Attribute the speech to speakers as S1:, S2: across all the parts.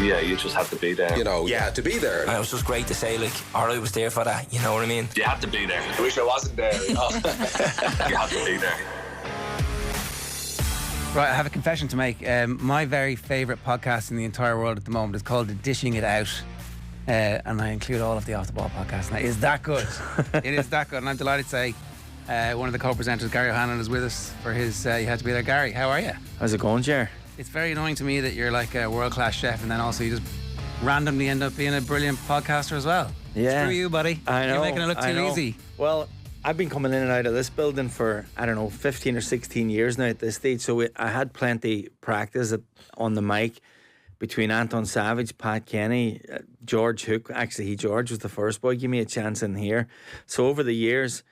S1: Yeah, you just have to be there.
S2: You know, you had to be there.
S3: And it was just great to say, like, all I was there for that, you know what I mean?
S1: You have to be there.
S4: I wish I wasn't there.
S1: You have to be there.
S5: Right, I have a confession to make. My very favourite podcast in the entire world at the moment is called Dishing It Out. And I include all of the Off the Ball podcasts. Now, it is that good. It is that good. And I'm delighted to say one of the co-presenters, Gary O'Hanlon, is with us for his You Had to Be There. Gary, how are you?
S6: How's it going, Jer?
S5: It's very annoying to me that you're like a world-class chef and then also you just randomly end up being a brilliant podcaster as well.
S6: Yeah.
S5: Screw you, buddy.
S6: I know.
S5: You're making it look too easy.
S6: Well, I've been coming in and out of this building for, 15 or 16 years now at this stage, so I had plenty practice on the mic between Anton Savage, Pat Kenny, George Hook. Actually, George was the first boy. Give me a chance in here. So over the years,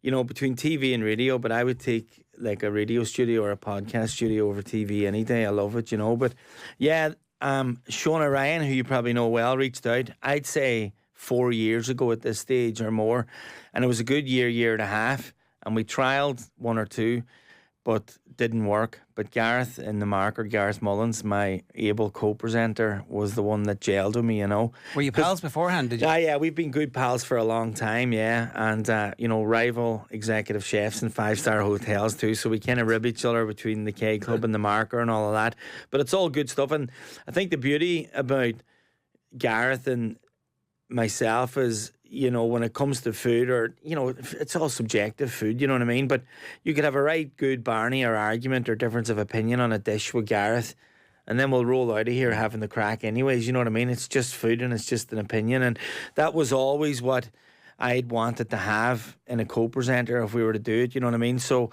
S6: between TV and radio, but I would take like a radio studio or a podcast studio over TV any day. I love it, But yeah, Shauna Ryan, who you probably know well, reached out, I'd say 4 years ago at this stage or more. And it was a good year and a half. And we trialled one or two, but didn't work. But Gareth in the marker, Gareth Mullins, my able co-presenter, was the one that gelled with me,
S5: Were you pals beforehand, did you?
S6: Yeah, we've been good pals for a long time, yeah. And, rival executive chefs in five-star hotels too. So we kind of rib each other between the K Club and the marker and all of that. But it's all good stuff. And I think the beauty about Gareth and myself is, when it comes to food, or it's all subjective food, you know what I mean, but you could have a right good barney or argument or difference of opinion on a dish with Gareth, and then we'll roll out of here having the crack anyways, you know what I mean. It's just food and it's just an opinion, and that was always what I'd wanted to have in a co-presenter if we were to do it, you know what I mean. So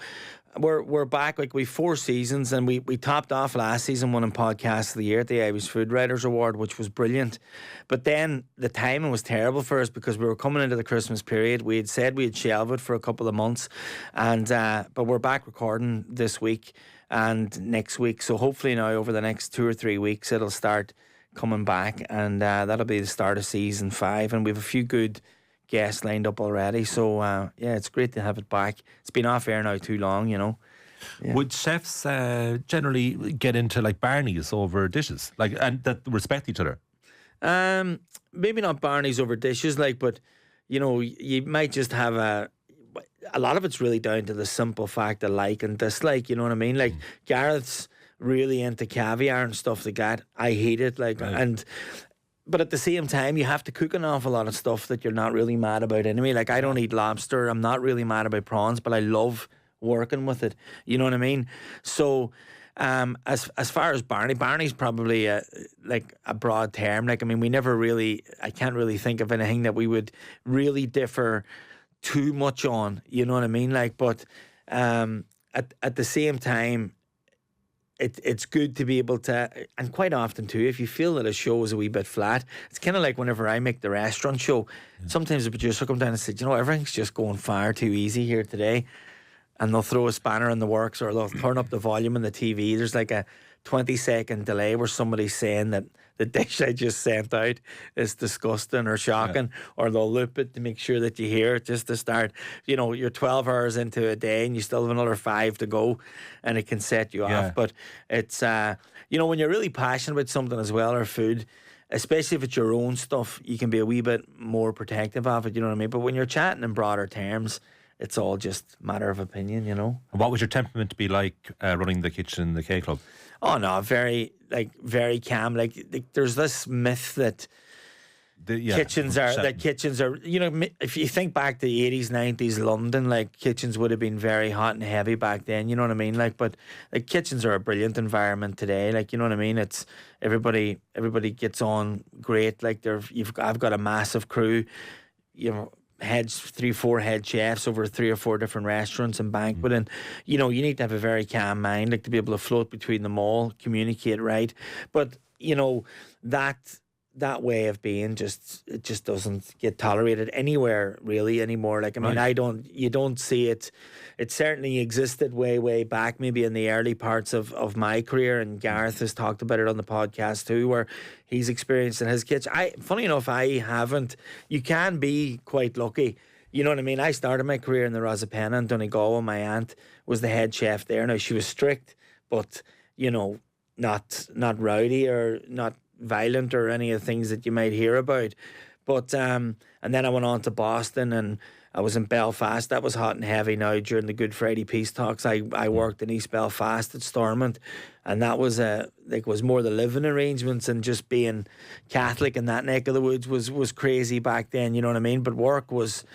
S6: we're back, like we've 4 seasons, and we topped off last season winning Podcast of the Year at the Irish Food Writers Award, which was brilliant. But then the timing was terrible for us because we were coming into the Christmas period. We had said we'd shelve it for a couple of months, and but we're back recording this week and next week. So hopefully now over the next 2 or 3 weeks it'll start coming back, and that'll be the start of season 5. And we have a few good guests lined up already, so yeah, it's great to have it back. It's been off air now too long, Yeah.
S7: Would chefs generally get into like barneys over dishes, and that respect each other?
S6: Maybe not barneys over dishes, but you might just have a lot of it's really down to the simple fact of like and dislike, you know what I mean? Like Gareth's really into caviar and stuff like that. I hate it, right. But at the same time, you have to cook an awful lot of stuff that you're not really mad about anyway. Like, I don't eat lobster. I'm not really mad about prawns, but I love working with it. You know what I mean? So, as far as barney's probably a broad term. I can't really think of anything that we would really differ too much on. You know what I mean? But at the same time, it's good to be able to, and quite often too, if you feel that a show is a wee bit flat, it's kind of like whenever I make the restaurant show, sometimes the producer come down and say, everything's just going far too easy here today, and they'll throw a spanner in the works, or they'll turn up the volume on the TV. There's like a 20-second delay where somebody's saying that the dish I just sent out is disgusting or shocking, or they'll loop it to make sure that you hear it just to start. You're 12 hours into a day and you still have another 5 to go, and it can set you off. But it's, when you're really passionate about something as well, or food, especially if it's your own stuff, you can be a wee bit more protective of it, you know what I mean? But when you're chatting in broader terms, it's all just matter of opinion, And
S7: what would your temperament be like running the kitchen in the K Club?
S6: Oh no, very calm. There's this myth that kitchens are. If you think back to the 80s, 90s London, kitchens would have been very hot and heavy back then. You know what I mean? But kitchens are a brilliant environment today. You know what I mean? It's everybody gets on great. I've got a massive crew. 3-4 head chefs over 3 or 4 different restaurants and banqueting. You need to have a very calm mind, to be able to float between them all, communicate right. But that way of being just doesn't get tolerated anywhere really anymore. You don't see it. It certainly existed way back, maybe in the early parts of my career, and Gareth has talked about it on the podcast too, where he's experienced in his kitchen. Funny enough, I haven't. You can be quite lucky. You know what I mean? I started my career in the Rosapenna in Donegal. My aunt was the head chef there. Now, she was strict, but not rowdy or not violent or any of the things that you might hear about. But and then I went on to Boston, and I was in Belfast. That was hot and heavy now during the Good Friday peace talks. I worked in East Belfast at Stormont, and that was was more the living arrangements, and just being Catholic in that neck of the woods was crazy back then, you know what I mean? But work was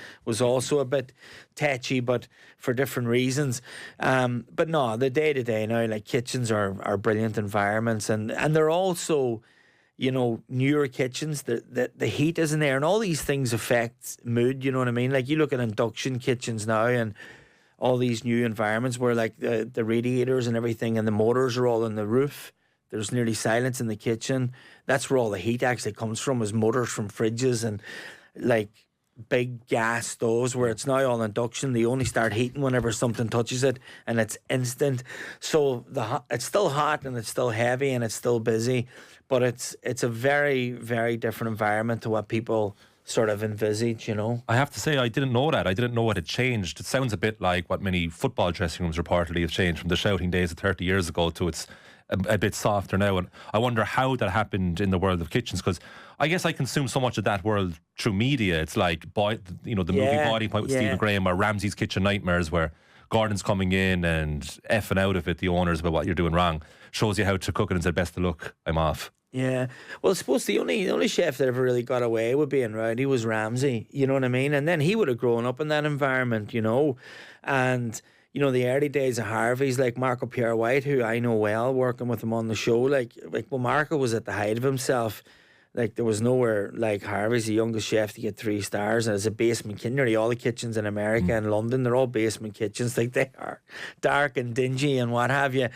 S6: also a bit tetchy, but for different reasons. But no, the day to day now, like, kitchens are brilliant environments, and they're also, you know, newer kitchens, the heat isn't there, and all these things affect mood, you know what I mean? Like, you look at induction kitchens now, and all these new environments where, like, the radiators and everything and the motors are all on the roof. There's nearly silence in the kitchen. That's where all the heat actually comes from, is motors from fridges and, like, big gas stoves, where it's now all induction. They only start heating whenever something touches it, and it's instant. So it's still hot, and it's still heavy, and it's still busy, but it's a very, very different environment to what people sort of envisage, you know.
S7: I have to say, I didn't know that. I didn't know what had changed. It sounds a bit like what many football dressing rooms reportedly have changed from the shouting days of 30 years ago to it's a bit softer now. And I wonder how that happened in the world of kitchens, because I guess I consume so much of that world through media. It's like, the movie Boiling Point with Stephen Graham, or Ramsay's Kitchen Nightmares, where Gordon's coming in and effing out of it, the owners, about what you're doing wrong. Shows you how to cook it and said, best of luck, I'm off.
S6: Yeah. Well, I suppose the only chef that ever really got away with being rowdy was Ramsay, you know what I mean? And then he would have grown up in that environment, you know. And, you know, the early days of Harvey's, like Marco Pierre White, who I know well, working with him on the show, like when Marco was at the height of himself, like, there was nowhere like Harvey's, the youngest chef to get 3 stars, and it's a basement kitchen. Nearly all the kitchens in America and London, they're all basement kitchens. Like, they are dark and dingy and what have you.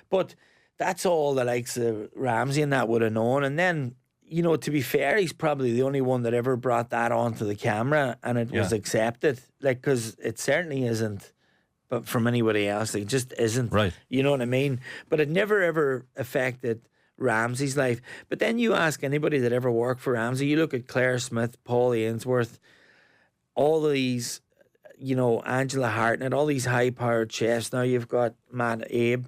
S6: But that's all the likes of Ramsay and that would have known. And then, you know, to be fair, he's probably the only one that ever brought that onto the camera, and it was accepted. Like, because it certainly isn't, but from anybody else, it just isn't.
S7: Right.
S6: You know what I mean? But it never ever affected Ramsay's life. But then you ask anybody that ever worked for Ramsay, you look at Claire Smith, Paul Ainsworth, all of these, you know, Angela Hartnett, all these high-powered chefs. Now you've got Matt Abe.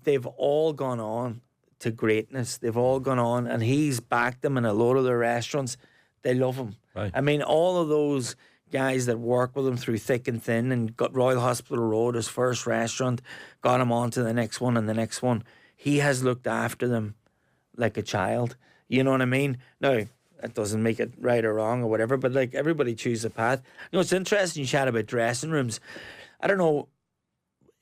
S6: They've all gone on to greatness. They've all gone on, and he's backed them in a load of their restaurants. They love him.
S7: Right.
S6: I mean, all of those guys that work with him through thick and thin, and got Royal Hospital Road, his first restaurant, got him on to the next one and the next one. He has looked after them like a child. You know what I mean? Now, that doesn't make it right or wrong or whatever, but, like, everybody chooses a path. You know, it's interesting you chat about dressing rooms. I don't know,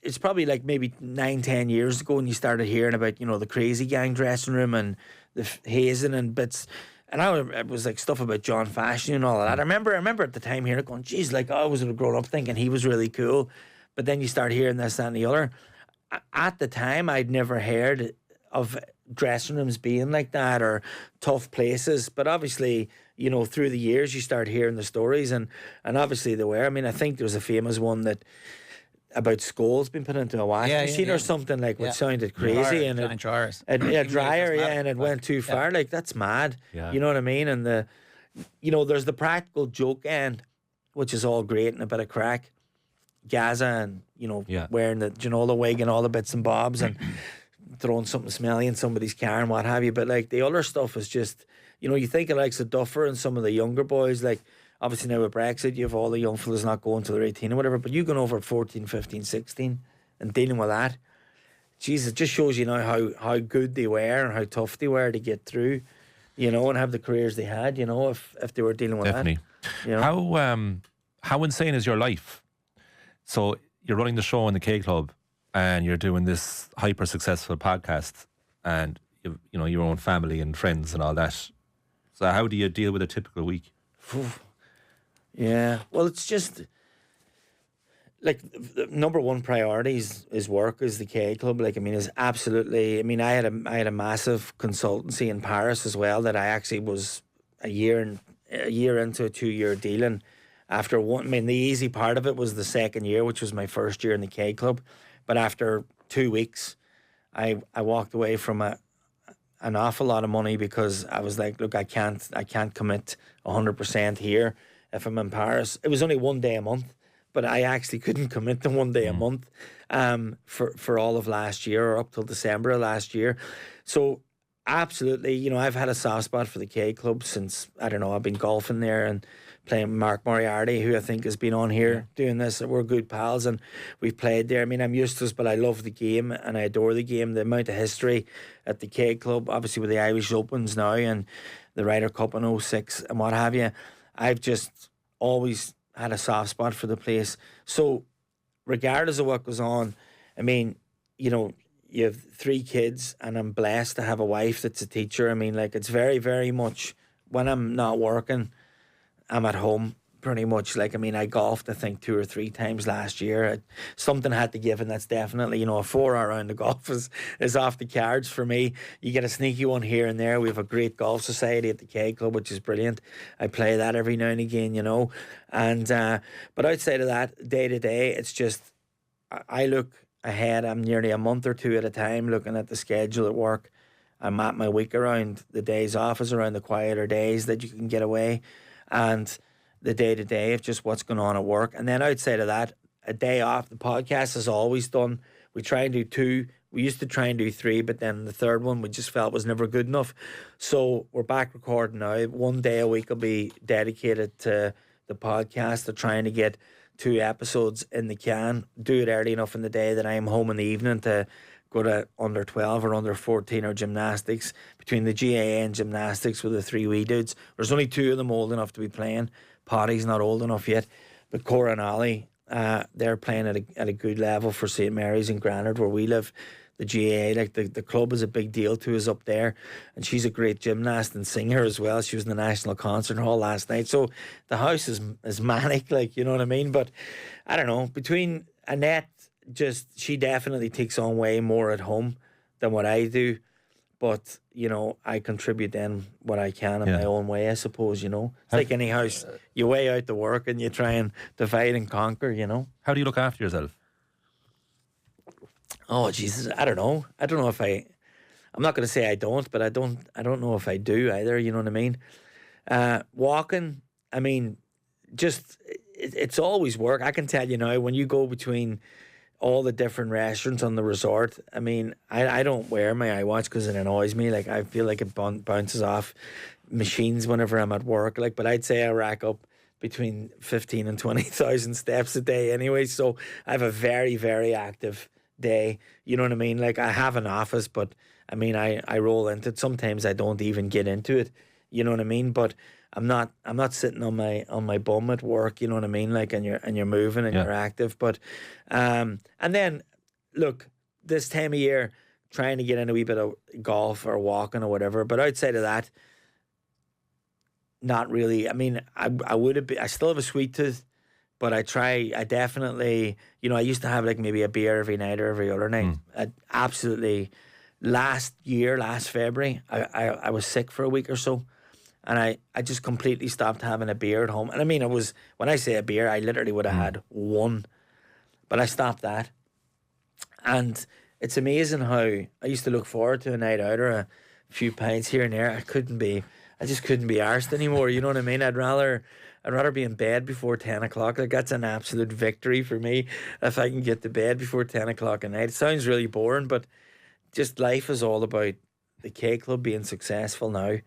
S6: it's probably like maybe 9-10 years ago when you started hearing about, you know, the Crazy Gang dressing room and the hazing and bits. And it was like stuff about John Fashion and all of that. I remember at the time hearing it going, geez, like, I was grown up thinking he was really cool. But then you start hearing this, that and the other. At the time, I'd never heard of dressing rooms being like that, or tough places. But obviously, you know, through the years, you start hearing the stories, and obviously they were. I mean, I think there was a famous one that about skulls being put into a washing machine or something, like, which sounded crazy. And
S5: giant dryers.
S6: Dryer, and it went too far. Like, that's mad.
S7: Yeah.
S6: You know what I mean? And you know, there's the practical joke end, which is all great and a bit of crack. Gaza and, you know, wearing the Ginola wig and all the bits and bobs and throwing something smelly in somebody's car and what have you. But, like, the other stuff is just, you know, you think of, like, the Duffer and some of the younger boys, like, obviously now with Brexit, you have all the young fellas not going till they're 18 or whatever, but you going over at 14, 15, 16 and dealing with that. Jesus, it just shows you now how good they were and how tough they were to get through, you know, and have the careers they had, you know, if they were dealing with
S7: Definitely.
S6: that. You know?
S7: How insane is your life? So you're running the show in the K Club, and you're doing this hyper successful podcast, and you know your own family and friends and all that. So how do you deal with a typical week?
S6: Yeah, well, it's just like the number one priority is work, is the K Club. Like, I mean, is absolutely. I mean, I had a massive consultancy in Paris as well that I actually was a year into a 2-year deal, and after one, I mean, the easy part of it was the second year, which was my first year in the K Club. But after 2 weeks, I walked away from an awful lot of money, because I was like, look, I can't commit 100% here if I'm in Paris. It was only 1 day a month, but I actually couldn't commit to 1 day a month for all of last year, or up till December of last year. So Absolutely. You know, I've had a soft spot for the K Club since, I don't know, I've been golfing there and playing with Mark Moriarty, who I think has been on here doing this. We're good pals and we've played there. I mean, I'm used to this, but I love the game and I adore the game. The amount of history at the K Club, obviously with the Irish Opens now and the Ryder Cup in 06 and what have you. I've just always had a soft spot for the place. So regardless of what goes on, I mean, you know, you have 3 kids and I'm blessed to have a wife that's a teacher. I mean, like, it's very, very much when I'm not working, I'm at home pretty much. Like, I mean, I golfed, I think, 2 or 3 times last year. Something had to give, and that's definitely, you know, a 4-hour round of golf is off the cards for me. You get a sneaky one here and there. We have a great golf society at the K Club, which is brilliant. I play that every now and again, you know. And but outside of that, day to day, it's just, I look ahead. I'm nearly a month or 2 at a time looking at the schedule at work. I'm at my week around the days off is around the quieter days that you can get away, and the day-to-day of just what's going on at work. And then outside of that, a day off. The podcast is always done. We try and do 2. We used to try and do 3, but then the third one we just felt was never good enough. So we're back recording now. 1 day a week will be dedicated to the podcast, to trying to get 2 episodes in the can. Do it early enough in the day that I am home in the evening to go to under 12 or under 14 or gymnastics. Between the GAA and gymnastics with the 3 wee dudes, there's only 2 of them old enough to be playing. Paddy's not old enough yet, but Cora and Ollie, they're playing at a good level for St Mary's in Granard, where we live. The GAA, like the club is a big deal to us up there, and she's a great gymnast and singer as well. She was in the National Concert Hall last night, so the house is manic, like, you know what I mean. But I don't know, between Annette, just she definitely takes on way more at home than what I do. But, you know, I contribute then what I can in my own way, I suppose, you know. It's like any house. You weigh out the work and you try and divide and conquer, you know.
S7: How do you look after yourself?
S6: Oh, Jesus, I don't know. I don't know if I'm not going to say I don't, but I don't know if I do either, you know what I mean? Walking, I mean, just, it's always work. I can tell you now, when you go between all the different restaurants on the resort, I mean, I don't wear my iWatch because it annoys me. Like, I feel like it bounces off machines whenever I'm at work. Like, but I'd say I rack up between 15 and 20,000 steps a day anyway. So I have a very, very active day. You know what I mean? Like, I have an office, but I mean, I roll into it. Sometimes I don't even get into it. You know what I mean? But I'm not sitting on my bum at work, you know what I mean? Like, and you're moving and you're active. But and then look, this time of year, trying to get in a wee bit of golf or walking or whatever. But outside of that, not really. I mean, I still have a sweet tooth, but I definitely, you know, I used to have like maybe a beer every night or every other night. Absolutely. Last February, I was sick for a week or so. And I just completely stopped having a beer at home. And I mean, it was, when I say a beer, I literally would have had one. But I stopped that. And it's amazing how I used to look forward to a night out or a few pints here and there. I just couldn't be arsed anymore. You know what I mean? I'd rather be in bed before 10 o'clock. Like, that's an absolute victory for me if I can get to bed before 10 o'clock at night. It sounds really boring, but just life is all about the K Club being successful now.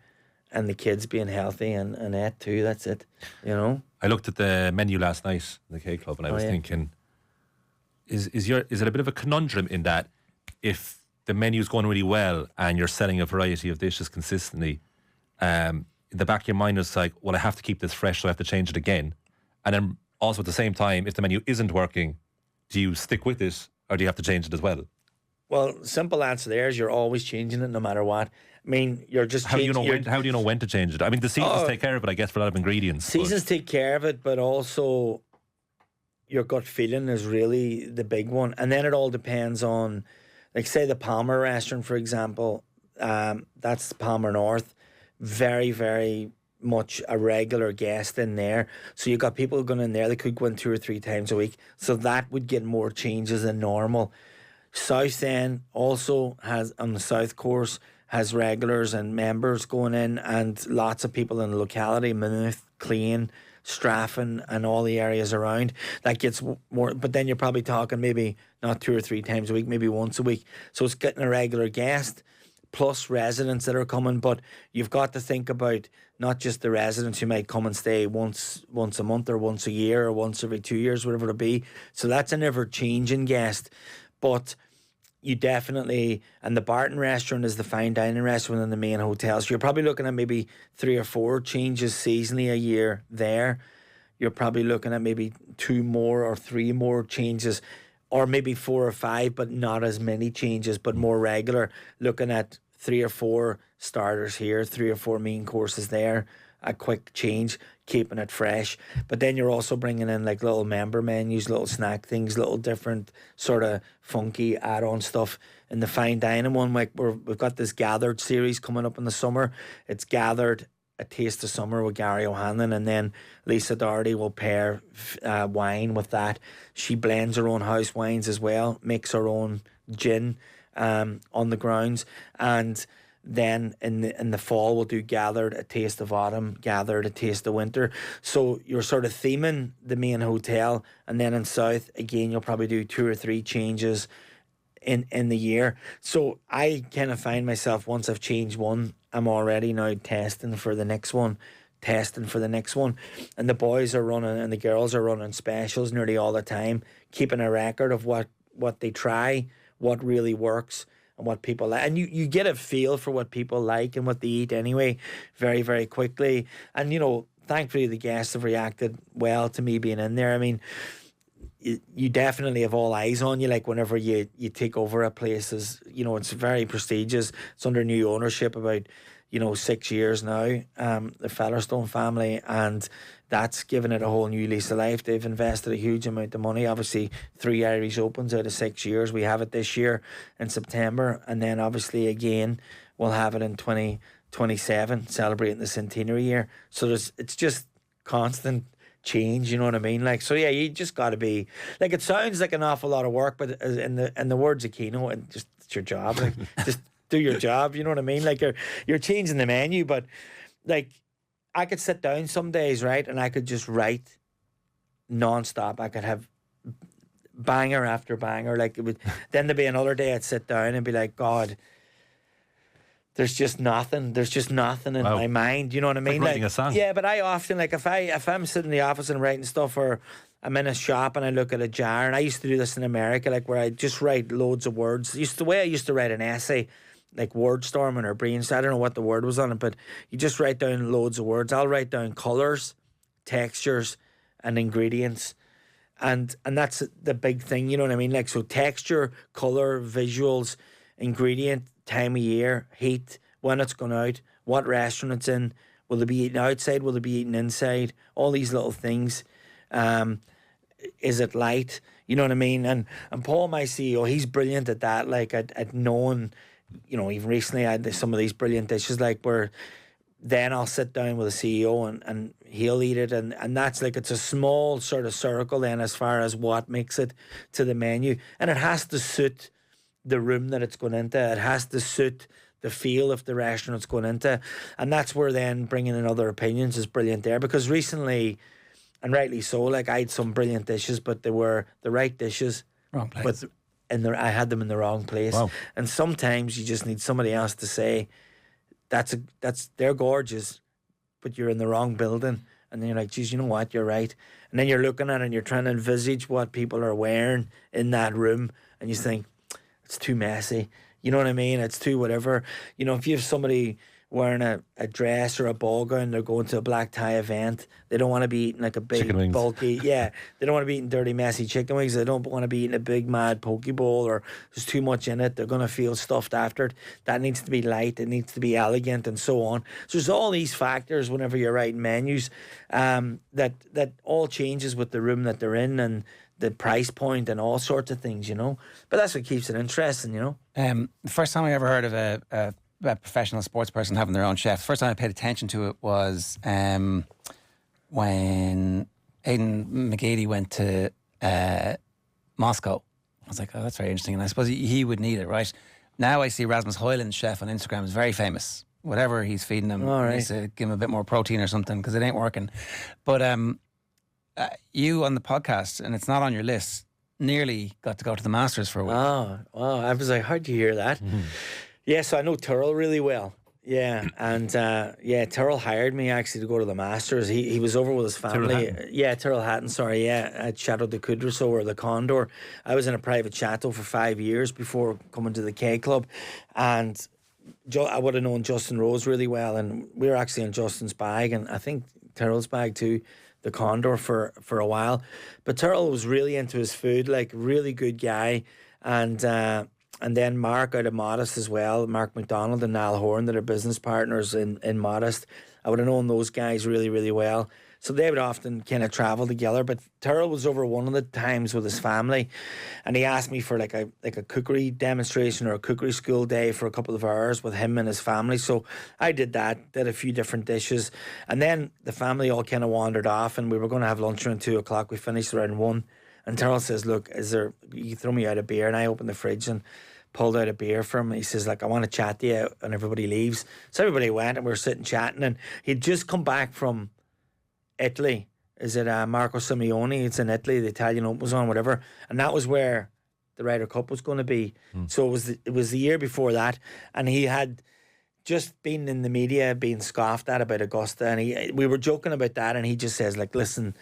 S6: And the kids being healthy and that too. That's it, you know. I
S7: looked at the menu last night in the K Club, and I was thinking, is it a bit of a conundrum in that if the menu's going really well and you're selling a variety of dishes consistently, in the back of your mind it's like, well, I have to keep this fresh, so I have to change it again. And then also at the same time, if the menu isn't working, do you stick with it or do you have to change it as well?
S6: Well, simple answer there is you're always changing it no matter what. I mean, you're just
S7: how do you know when to change it? I mean, the seasons take care of it, I guess, for a lot of ingredients.
S6: Seasons take care of it, but also your gut feeling is really the big one. And then it all depends on, like, say the Palmer restaurant, for example. That's Palmer North. Very, very much a regular guest in there. So you got people going in there that could go in 2 or 3 times a week. So that would get more changes than normal. South End also has, on the South Course, has regulars and members going in, and lots of people in the locality, Maynooth, Clean, Straffan and all the areas around. That gets more, but then you're probably talking maybe not 2 or 3 times a week, maybe once a week. So it's getting a regular guest. plus residents that are coming, but you've got to think about not just the residents who might come and stay once a month or once a year or once every 2 years, whatever it be. So that's an ever-changing guest. But you definitely, and the Barton restaurant is the fine dining restaurant in the main hotel. So you're probably looking at maybe 3 or 4 changes seasonally a year there. You're probably looking at maybe 2 more or 3 more changes, or maybe 4 or 5, but not as many changes, but more regular. Looking at 3 or 4 starters here, 3 or 4 main courses there, a quick change, keeping it fresh. But then you're also bringing in like little member menus, little snack things, little different sort of funky add-on stuff. In the fine dining one, like we've got this Gathered series coming up in the summer. It's Gathered, A Taste of Summer with Gary O'Hanlon, and then Lisa Doherty will pair wine with that. She blends her own house wines as well, makes her own gin on the grounds, and then in the fall we'll do Gathered, A Taste of Autumn, Gathered, A Taste of Winter. So you're sort of theming the main hotel, and then in South again you'll probably do 2 or 3 changes in the year. So I kind of find myself, once I've changed one, I'm already now testing for the next one, and the boys are running and the girls are running specials nearly all the time, keeping a record of what they try, what really works, and what people like. And you get a feel for what people like and what they eat anyway very, very quickly. And, you know, thankfully the guests have reacted well to me being in there. I mean, you definitely have all eyes on you, like whenever you take over a place. As you know, it's very prestigious. It's under new ownership about 6 years now, the Featherstone family, and that's given it a whole new lease of life. They've invested a huge amount of money. Obviously 3 Irish Opens out of 6 years. We have it this year in September, and then obviously again we'll have it in 2027, celebrating the centenary year. So it's just constant change, you know what I mean? Like, so yeah, you just got to be like, it sounds like an awful lot of work, but in the words of Kino, and just it's your job, like just do your job, you know what I mean? Like you're changing the menu, but like I could sit down some days, right, and I could just write non-stop. I could have banger after banger. Like it would then there'd be another day I'd sit down and be like, God, there's just nothing in my mind, you know what I mean?
S7: Like writing a song.
S6: Yeah, but I often, like, if I'm sitting in the office and writing stuff, or I'm in a shop and I look at a jar, and I used to do this in America, like where I just write loads of words. The way I used to write an essay, like wordstorming or brainstorming, I don't know what the word was on it, but you just write down loads of words. I'll write down colours, textures, and ingredients. And that's the big thing, you know what I mean? Like, so texture, colour, visuals, ingredient, time of year, heat, when it's going out, what restaurant it's in, will they be eating outside, will they be eating inside, all these little things. Is it light, you know what I mean? And Paul, my CEO, he's brilliant at that, like at knowing, even recently I had some of these brilliant dishes, like where then I'll sit down with a CEO and he'll eat it, and that's like, it's a small sort of circle then as far as what makes it to the menu, and it has to suit the room that it's going into. It has to suit the feel of the restaurant it's going into, and that's where then bringing in other opinions is brilliant there, because recently, and rightly so, like I had some brilliant dishes, but they were the right dishes,
S5: Wrong place.
S6: But I had them in the wrong place.
S7: Wow.
S6: And sometimes you just need somebody else to say, they're gorgeous, but you're in the wrong building. And then you're like, geez, you know what, you're right. And then you're looking at it and you're trying to envisage what people are wearing in that room, and you think, it's too messy. You know what I mean? It's too whatever. If you have somebody wearing a dress or a ball gown, they're going to a black tie event, they don't want to be eating like a big, bulky, they don't want to be eating dirty, messy chicken wings. They don't want to be eating a big, mad poke bowl, or there's too much in it. They're going to feel stuffed after it. That needs to be light. It needs to be elegant, and so on. So there's all these factors whenever you're writing menus that all changes with the room that they're in, and the price point, and all sorts of things, But that's what keeps it interesting,
S5: The first time I ever heard of a professional sports person having their own chef, the first time I paid attention to it was when Aidan McGeady went to Moscow. I was like, oh, that's very interesting. And I suppose he would need it, right? Now I see Rasmus Hoyland's chef on Instagram is very famous. Whatever he's feeding him, he needs to give him a bit more protein or something, because it ain't working. But you on the podcast, and it's not on your list, nearly got to go to the Masters for a week.
S6: Oh, I was like, how'd you hear that? Yeah, so I know Tyrrell really well. Yeah, and Tyrrell hired me actually to go to the Masters. He was over with his family. Tyrrell Hatton, sorry, at Chateau de Coudreau or the Condor. I was in a private chateau for 5 years before coming to the K Club, and I would have known Justin Rose really well, and we were actually on Justin's bag, and I think Tyrrell's bag too, the Condor for a while. But Tyrrell was really into his food, like really good guy, and then Mark out of Modest as well, Mark McDonald and Niall Horn, that are business partners in Modest. I would have known those guys really, really well. So they would often kind of travel together. But Tyrrell was over one of the times with his family, and he asked me for like a cookery demonstration or a cookery school day for a couple of hours with him and his family. So I did that, did a few different dishes, and then the family all kind of wandered off, and we were going to have lunch around 2 o'clock. We finished around 1, and Tyrrell says, "Look, you throw me out a beer?" And I opened the fridge and pulled out a beer for him. He says, like, "I want to chat to you," and everybody leaves. So everybody went, and we were sitting chatting, and he'd just come back from Italy. Is it Marco Simeone? It's in Italy. The Italian Open was on, whatever, and that was where the Ryder Cup was going to be. So it was the year before that, and he had just been in the media being scoffed at about Augusta, and we were joking about that, and he just says, like, "Listen,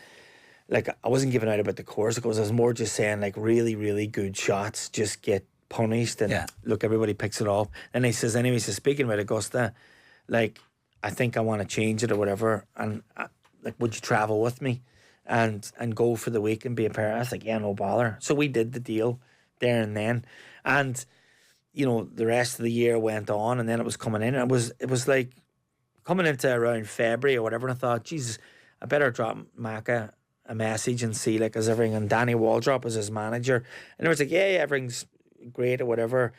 S6: like, I wasn't giving out about the course." It goes, "I was more just saying, like, really, really good shots just get punished, and look, everybody picks it up." And he says, anyway, so speaking about Augusta, like, "I think I want to change it or whatever, and like, would you travel with me and go for the week and be a pair?" I was like, "Yeah, no bother." So we did the deal there and then, and you know, the rest of the year went on, and then it was coming in, and it was like coming into around February or whatever, and I thought, Jesus, I better drop Macca a message and see, like, is everything, and Danny Waldrop was his manager, and it was like, yeah, everything's great or whatever,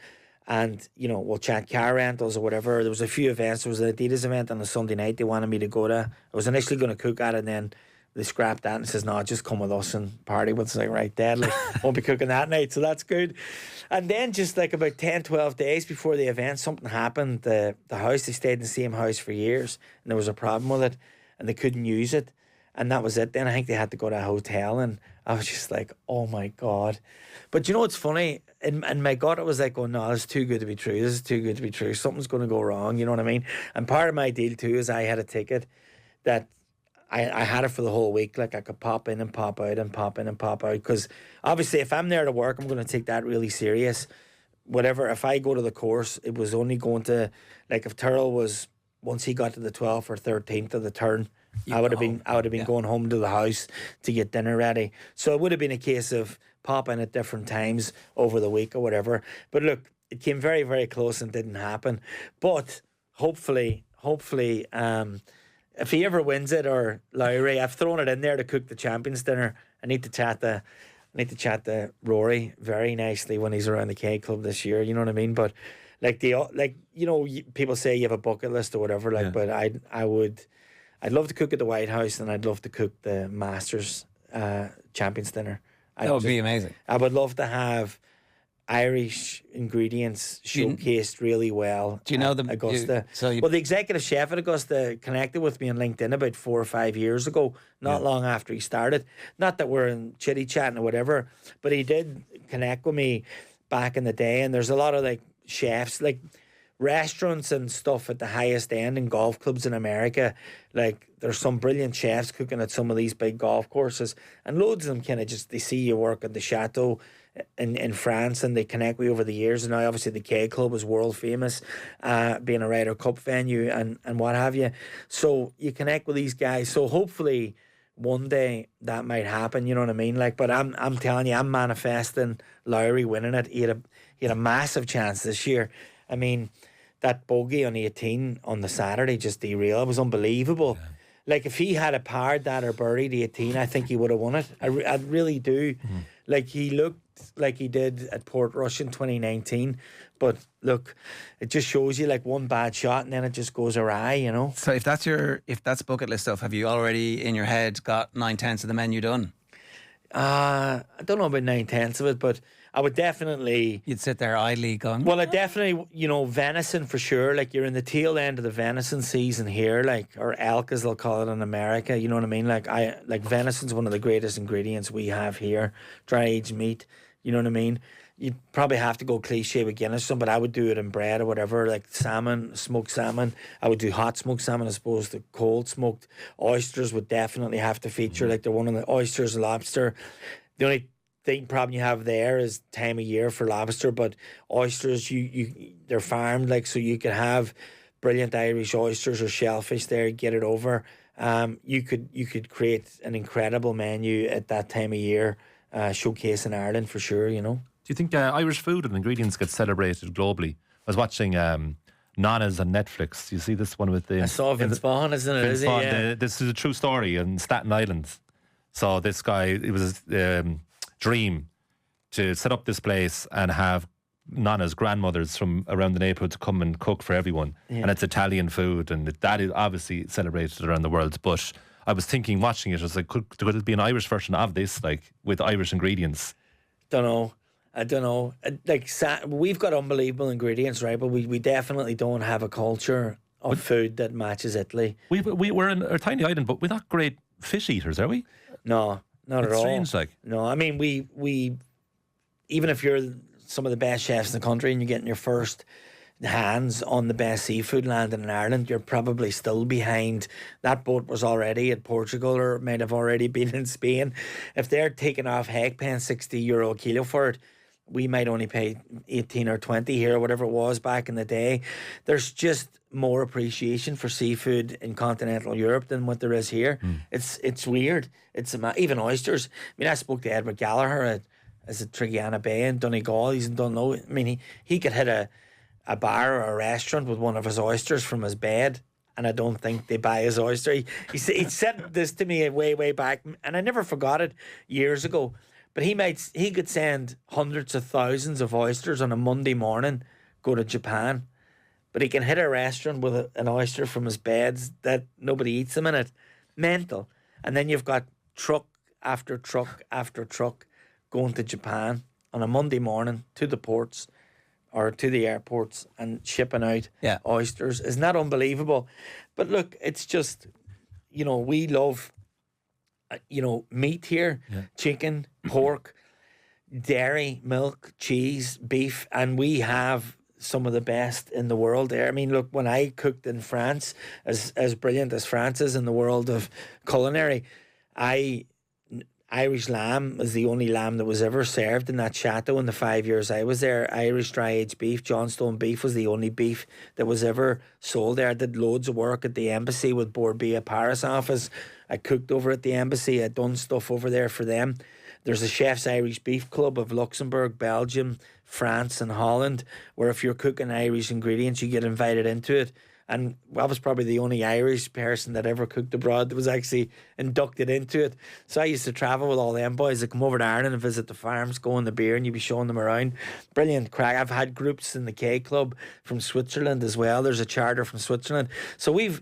S6: and you know, we'll chat car rentals or whatever. There was a few events. There was an Adidas event on a Sunday night they wanted me to go to. I was initially going to cook at it, and then they scrapped that and says, "No, just come with us and party with us." Like, right, deadly. Won't be cooking that night, so that's good. And then just like about 10-12 days before the event, something happened. The house, they stayed in the same house for years, and there was a problem with it, and they couldn't use it, and that was it. Then I think they had to go to a hotel, and I was just like, oh my God. But you know what's funny? In my gut, it was like, oh no, this is too good to be true. This is too good to be true. Something's going to go wrong. You know what I mean? And part of my deal too is I had a ticket that I had it for the whole week. Like, I could pop in and pop out and pop in and pop out. Because obviously, if I'm there to work, I'm going to take that really serious. Whatever, if I go to the course, it was only going to, like, if Tyrrell was, once he got to the 12th or 13th of the turn, I would have been going home to the house to get dinner ready. So it would have been a case of popping at different times over the week or whatever. But look, it came very, very close and didn't happen. But hopefully, if he ever wins it, or Lowry, I've thrown it in there to cook the champions dinner. I need to chat to Rory very nicely when he's around the K Club this year. You know what I mean? But like you know, people say you have a bucket list or whatever. Like, but I'd love to cook at the White House, and I'd love to cook the Masters champions dinner.
S5: That would be amazing.
S6: I would love to have Irish ingredients showcased really well.
S5: Do you know
S6: them, Augusta? Well, the executive chef at Augusta connected with me on LinkedIn about 4 or 5 years ago, not long after he started. Not that we're in chitty chatting or whatever, but he did connect with me back in the day. And there's a lot of like chefs, like restaurants and stuff at the highest end in golf clubs in America. Like, there's some brilliant chefs cooking at some of these big golf courses, and loads of them kind of just, they see you work at the chateau in France, and they connect with you over the years. And now obviously the K Club is world famous, being a Ryder Cup venue and what have you. So you connect with these guys. So hopefully one day that might happen, you know what I mean? Like, but I'm telling you, I'm manifesting Lowry winning it. He had a massive chance this year. I mean, that bogey on 18 on the Saturday just derailed. It was unbelievable. Yeah. Like, if he had a parred that or buried 18, I think he would have won it. I really do. Mm-hmm. Like, he looked like he did at Portrush in 2019. But look, it just shows you, like, one bad shot and then it just goes awry, you know?
S5: So if that's bucket list stuff, have you already in your head got 9/10 of the menu done?
S6: I don't know about 9/10 of it, but I would definitely...
S5: You'd sit there idly going...
S6: Well, I definitely, you know, venison for sure. Like, you're in the tail end of the venison season here, like, or elk as they'll call it in America. You know what I mean? Like, venison's one of the greatest ingredients we have here. Dry aged meat, you know what I mean? you'd probably have to go cliche with Guinness, but I would do it in bread or whatever, like salmon, smoked salmon. I would do hot smoked salmon as opposed to cold smoked. Oysters would definitely have to feature, like they're one of the oysters, lobster. The only problem you have there is time of year for lobster, but oysters, they're farmed, like, so you could have brilliant Irish oysters or shellfish there, get it over. You could create an incredible menu at that time of year, showcasing Ireland for sure, you know.
S7: Do you think Irish food and ingredients get celebrated globally? I was watching Nana's on Netflix. You see this one with the...
S6: I saw Vince Vaughn, isn't it?
S7: Vince Vaughn, this is a true story in Staten Island. So this guy, it was his dream to set up this place and have Nana's grandmothers from around the neighbourhood to come and cook for everyone. And it's Italian food, and that is obviously celebrated around the world. But I was thinking, watching it, I was like, could it be an Irish version of this, like with Irish ingredients?
S6: I don't know. Like, we've got unbelievable ingredients, right? But we definitely don't have a culture of food that matches Italy.
S7: We're in a tiny island, but we're not great fish eaters, are we?
S6: No, not at all.
S7: It's strange, like.
S6: No, I mean, we even if you're some of the best chefs in the country and you're getting your first hands on the best seafood landing in Ireland, you're probably still behind. That boat was already at Portugal or might have already been in Spain. If they're taking off heck paying €60 a kilo for it, we might only pay 18 or 20 here, or whatever it was back in the day. There's just more appreciation for seafood in continental Europe than what there is here. It's weird. Even oysters. I mean, I spoke to Edward Gallagher at Trigiana Bay in Donegal. He's in Dunlo. I mean, he could hit a bar or a restaurant with one of his oysters from his bed, and I don't think they buy his oyster. He said this to me way back, and I never forgot it years ago. But he could send hundreds of thousands of oysters on a Monday morning, go to Japan. But he can hit a restaurant with an oyster from his beds that nobody eats them in it. Mental. And then you've got truck after truck after truck going to Japan on a Monday morning to the ports or to the airports and shipping out oysters. Isn't that unbelievable? But look, it's just, we love... meat here, chicken, pork, dairy, milk, cheese, beef, and we have some of the best in the world there. I mean, look, when I cooked in France, as brilliant as France is in the world of culinary, Irish lamb is the only lamb that was ever served in that chateau in the 5 years I was there. Irish dry aged beef, Johnstone beef was the only beef that was ever sold there. I did loads of work at the embassy with Borbia Paris office. I cooked over at the embassy. I'd done stuff over there for them. There's a Chef's Irish Beef Club of Luxembourg, Belgium, France and Holland, where if you're cooking Irish ingredients, you get invited into it. And I was probably the only Irish person that ever cooked abroad that was actually inducted into it. So I used to travel with all them boys that come over to Ireland and visit the farms, go on the beer, and you'd be showing them around. Brilliant crack. I've had groups in the K Club from Switzerland as well. There's a charter from Switzerland. So we've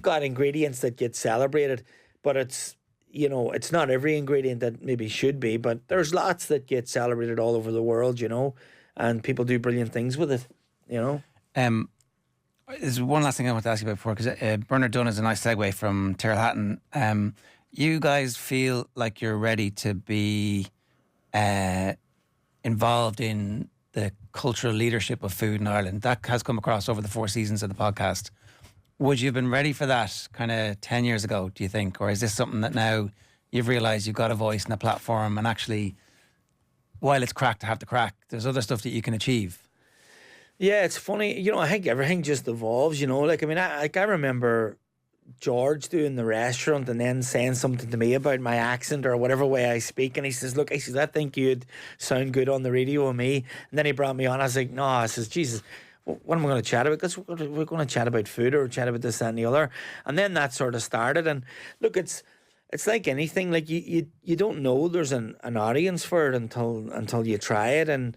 S6: got ingredients that get celebrated, but it's not every ingredient that maybe should be, but there's lots that get celebrated all over the world, and people do brilliant things with it,
S5: There's one last thing I want to ask you about before, because Bernard Dunn is a nice segue from Tyrrell Hatton. You guys feel like you're ready to be involved in the cultural leadership of food in Ireland. That has come across over the 4 seasons of the podcast. Would you have been ready for that kind of 10 years ago, do you think? Or is this something that now you've realised you've got a voice and a platform, and actually, while it's crack to have the crack, there's other stuff that you can achieve?
S6: Yeah, it's funny. I think everything just evolves, I remember George doing the restaurant and then saying something to me about my accent or whatever way I speak. And he says, look, I think you'd sound good on the radio with me. And then he brought me on. I was like, no, I says, Jesus, what am I going to chat about? Because we're going to chat about food or chat about this, that and the other. And then that sort of started. And look, it's like anything. Like you don't know there's an audience for it until you try it. And,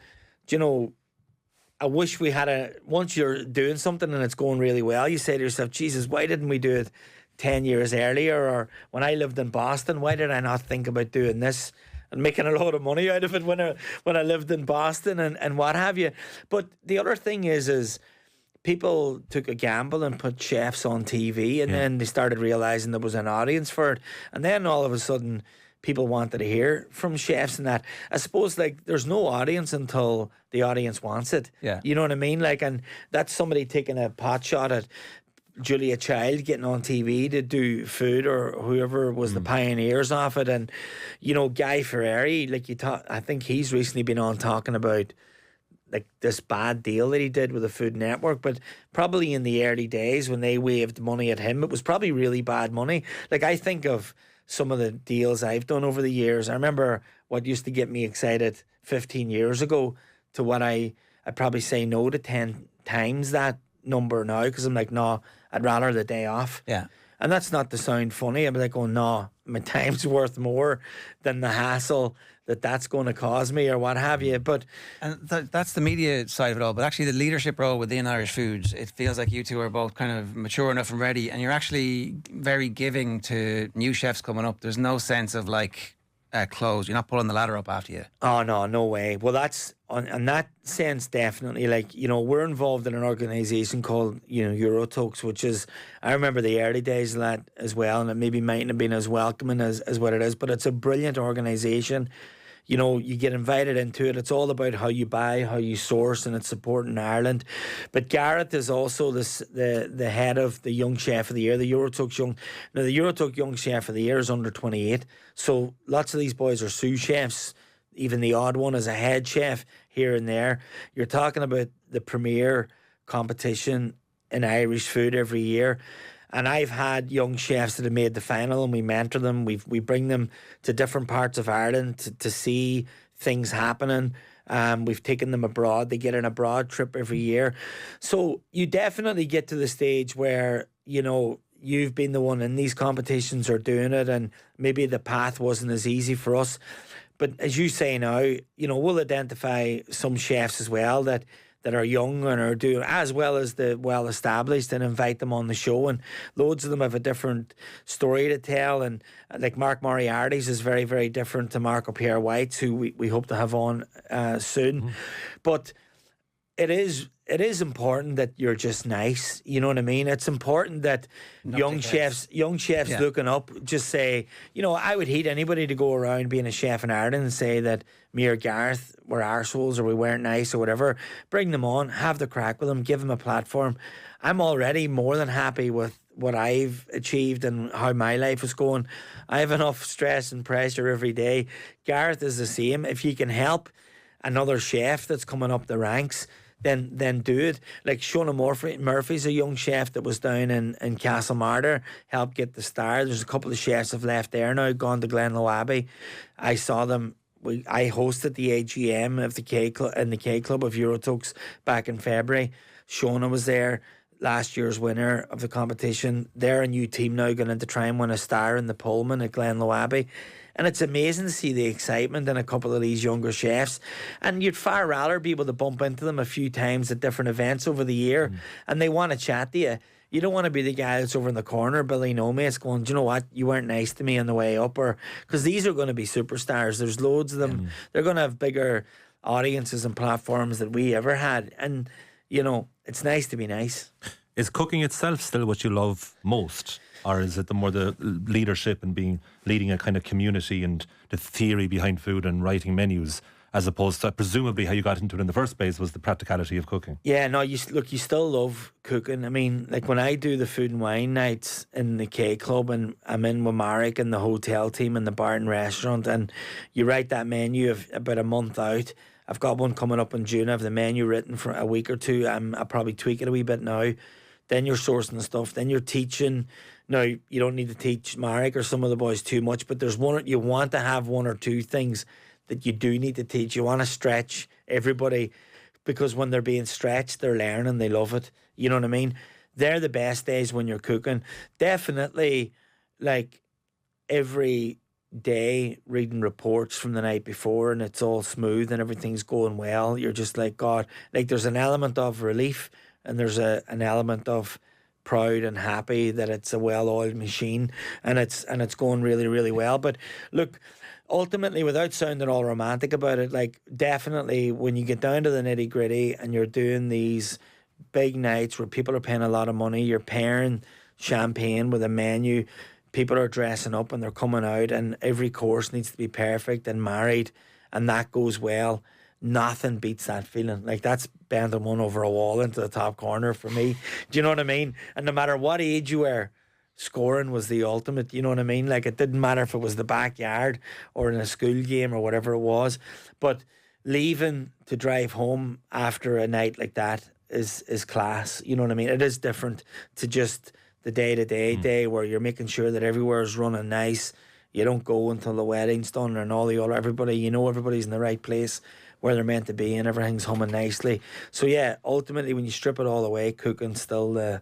S6: I wish we had once you're doing something and it's going really well, you say to yourself, Jesus, why didn't we do it 10 years earlier? Or when I lived in Boston, why did I not think about doing this and making a lot of money out of it when I lived in Boston and what have you? But the other thing is people took a gamble and put chefs on TV, and then they started realising there was an audience for it. And then all of a sudden, people wanted to hear from chefs and that. I suppose like there's no audience until the audience wants it.
S5: Yeah.
S6: You know what I mean? Like, and that's somebody taking a pot shot at Julia Child getting on TV to do food, or whoever was the pioneers of it. And, you know, Guy Fieri, like I think he's recently been on talking about like this bad deal that he did with the Food Network, but probably in the early days when they waved money at him, it was probably really bad money. Like, I think of some of the deals I've done over the years. I remember what used to get me excited 15 years ago to what I'd probably say no to 10 times that number now, because I'm like, no, I'd rather the day off.
S5: Yeah.
S6: And that's not to sound funny. I'm like, oh no, my time's worth more than the hassle that's going to cause me or what have you. But
S5: And that's the media side of it all. But actually, the leadership role within Irish Foods, it feels like you two are both kind of mature enough and ready, and you're actually very giving to new chefs coming up. There's no sense of like close. You're not pulling the ladder up after you.
S6: oh no way. Well, that's in that sense definitely. Like, you know, we're involved in an organisation called, you know, Eurotokes, which is, I remember the early days of that as well, and it maybe mightn't have been as welcoming as what it is, but it's a brilliant organisation. You know, you get invited into it. It's all about how you buy, how you source, and it's supporting Ireland. But Gareth is also the head of the Young Chef of the Year, the Eurotokes Young. Now, the Eurotoke Young Chef of the Year is under 28. So lots of these boys are sous chefs. Even the odd one is a head chef here and there. You're talking about the premier competition in Irish food every year. And I've had young chefs that have made the final, and we mentor them. We bring them to different parts of Ireland to see things happening. We've taken them abroad. They get an abroad trip every year. So you definitely get to the stage where, you know, you've been the one in these competitions or doing it, and maybe the path wasn't as easy for us. But as you say now, you know, we'll identify some chefs as well that are young and are doing as well as the well-established, and invite them on the show. And loads of them have a different story to tell. And like Mark Moriarty's is very, very different to Marco Pierre White's, who we hope to have on soon. But it is important that you're just nice. You know what I mean? It's important that young chefs
S5: Yeah.
S6: looking up just say, you know, I would hate anybody to go around being a chef in Ireland and say that me or Gareth were arseholes or we weren't nice or whatever. Bring them on, have the crack with them, give them a platform. I'm already more than happy with what I've achieved and how my life is going. I have enough stress and pressure every day. Gareth is the same. If you can help another chef that's coming up the ranks, then do it. Like Shona Murphy's a young chef that was down in Castlemartyr, helped get the star. There's a couple of chefs have left there now, gone to Glenlow Abbey. I saw them. I hosted the AGM of the K Club of Eurotokes back in February. Shona was there, last year's winner of the competition. They're a new team now, going in to try and win a star in the Pullman at Glenlow Abbey. And it's amazing to see the excitement in a couple of these younger chefs. And you'd far rather be able to bump into them a few times at different events over the year, and they want to chat to you. You don't want to be the guy that's over in the corner, Billy No Mates, going, do you know what, you weren't nice to me on the way up. Or because these are going to be superstars. There's loads of them. They're going to have bigger audiences and platforms than we ever had. And, you know, it's nice to be nice.
S7: Is cooking itself still what you love most? Or is it the leadership and leading a kind of community and the theory behind food and writing menus, as opposed to presumably how you got into it in the first place was the practicality of cooking?
S6: Yeah, no, you still love cooking. I mean, like when I do the food and wine nights in the K Club, and I'm in with Marek and the hotel team in the bar and restaurant, and you write that menu of about a month out. I've got one coming up in June. I have the menu written for a week or two. I'll probably tweak it a wee bit now. Then you're sourcing the stuff. Then you're teaching. Now, you don't need to teach Marek or some of the boys too much, but you want to have one or two things that you do need to teach. You want to stretch everybody, because when they're being stretched, they're learning, they love it. You know what I mean? They're the best days when you're cooking. Definitely, like every day reading reports from the night before and it's all smooth and everything's going well. You're just like, God, like there's an element of relief and there's an element of proud and happy that it's a well-oiled machine and it's going really, really well. But look, ultimately, without sounding all romantic about it, like definitely when you get down to the nitty-gritty and you're doing these big nights where people are paying a lot of money, you're pairing champagne with a menu, people are dressing up and they're coming out, and every course needs to be perfect and married, and that goes well. Nothing beats that feeling. Like, that's bending one over a wall into the top corner for me. Do you know what I mean? And no matter what age you were, scoring was the ultimate. You know what I mean? Like, it didn't matter if it was the backyard or in a school game or whatever it was. But leaving to drive home after a night like that is class. You know what I mean? It is different to just the day-to-day day where you're making sure that everywhere is running nice. You don't go until the wedding's done and all the other everybody. You know everybody's in the right place where they're meant to be and everything's humming nicely. So yeah, ultimately when you strip it all away, cooking still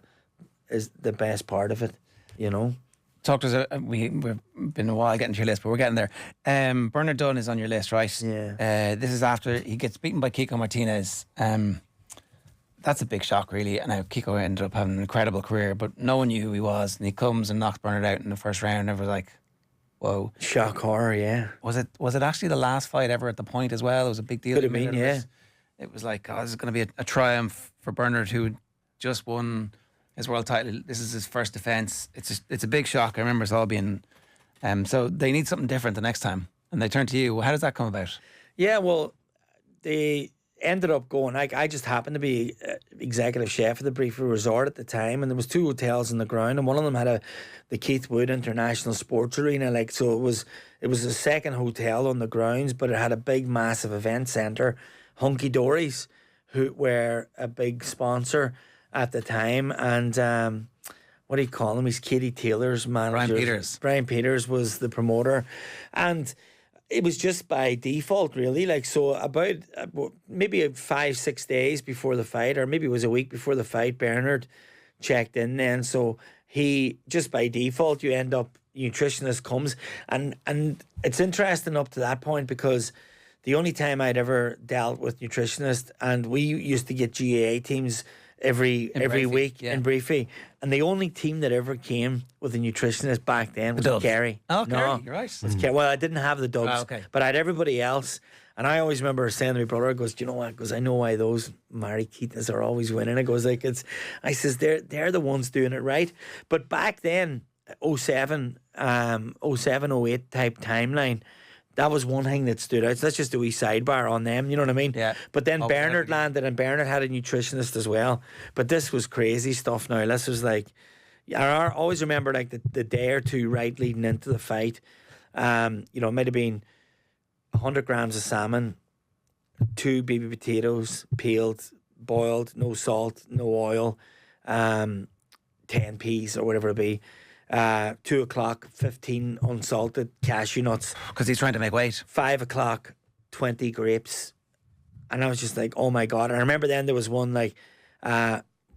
S6: is the best part of it. You know.
S5: Talk to us. We've been a while getting to your list, but we're getting there. Bernard Dunn is on your list, right?
S6: Yeah.
S5: This is after he gets beaten by Kiko Martinez. That's a big shock, really. And now Kiko ended up having an incredible career, but no one knew who he was. And he comes and knocks Bernard out in the first round. And everyone's like, whoa.
S6: Shock horror, yeah.
S5: Was it actually the last fight ever at the point as well? It was a big deal.
S6: Could have been, yeah.
S5: It was like, oh, this is going to be a triumph for Bernard, who just won his world title. This is his first defence. It's a big shock. I remember us all being... so they need something different the next time. And they turn to you. How does that come about?
S6: Yeah, well, they ended up going... I just happened to be executive chef of the Briefy Resort at the time, and there was 2 hotels in the ground, and one of them had the Keith Wood International Sports Arena. Like, so it was a second hotel on the grounds, but it had a big, massive event centre. Hunky Dory's, who were a big sponsor at the time, and what do you call him? He's Katie Taylor's manager. Brian Peters was the promoter, and it was just by default, really. Like, so about maybe 5-6 days before the fight, or maybe it was a week before the fight, Bernard checked in then. So he, just by default, you end up, nutritionist comes, and it's interesting up to that point, because the only time I'd ever dealt with nutritionist, and we used to get GAA teams every week in Briefy, and the only team that ever came with a nutritionist back then was Kerry.
S5: Oh, Kerry, you're right.
S6: Well, I didn't have the Dubs, but I had everybody else. And I always remember saying to my brother, I goes, do you know what? Because I know why those Mary Keatons are always winning. I goes, like, I says, they're the ones doing it right. But back then, 07, 08 type timeline, that was one thing that stood out. So that's just a wee sidebar on them, you know what I mean?
S5: Yeah.
S6: But then Bernard landed, and Bernard had a nutritionist as well. But this was crazy stuff now. This was like, I always remember like the day or two right leading into the fight. It might have been 100 grams of salmon, 2 baby potatoes, peeled, boiled, no salt, no oil, 10 peas or whatever it be. 2 o'clock, 15 unsalted cashew nuts.
S5: Because he's trying to make weight.
S6: 5 o'clock, 20 grapes. And I was just like, oh my God. And I remember then there was one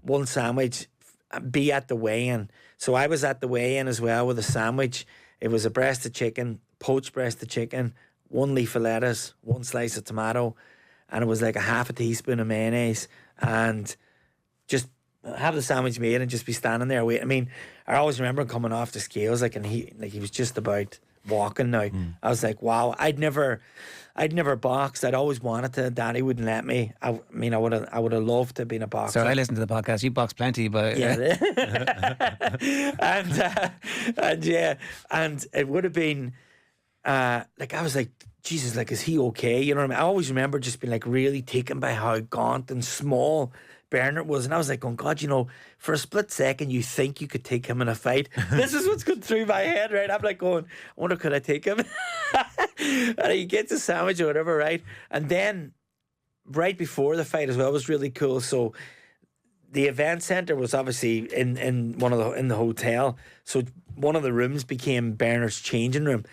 S6: one sandwich, be at the weigh-in. So I was at the weigh-in as well with a sandwich. It was a breast of chicken, poached breast of chicken, 1 leaf of lettuce, 1 slice of tomato, and it was like a half a teaspoon of mayonnaise, and just have the sandwich made and just be standing there waiting. I mean, I always remember him coming off the scales, and he was just about walking now. I was like, wow, I'd never boxed. I'd always wanted to. Daddy wouldn't let me. I would have loved to have been a boxer.
S5: So I listened to the podcast. You box plenty, but
S6: yeah. and it would have been I was like, Jesus, like, is he okay? You know what I mean? I always remember just being like really taken by how gaunt and small Bernard was, and I was like, oh God, for a split second you think you could take him in a fight. This is what's going through my head, right? I'm like going, I wonder, could I take him? And he gets a sandwich or whatever, right? And then right before the fight as well was really cool. So the event center was obviously in the hotel, so one of the rooms became Bernard's changing room,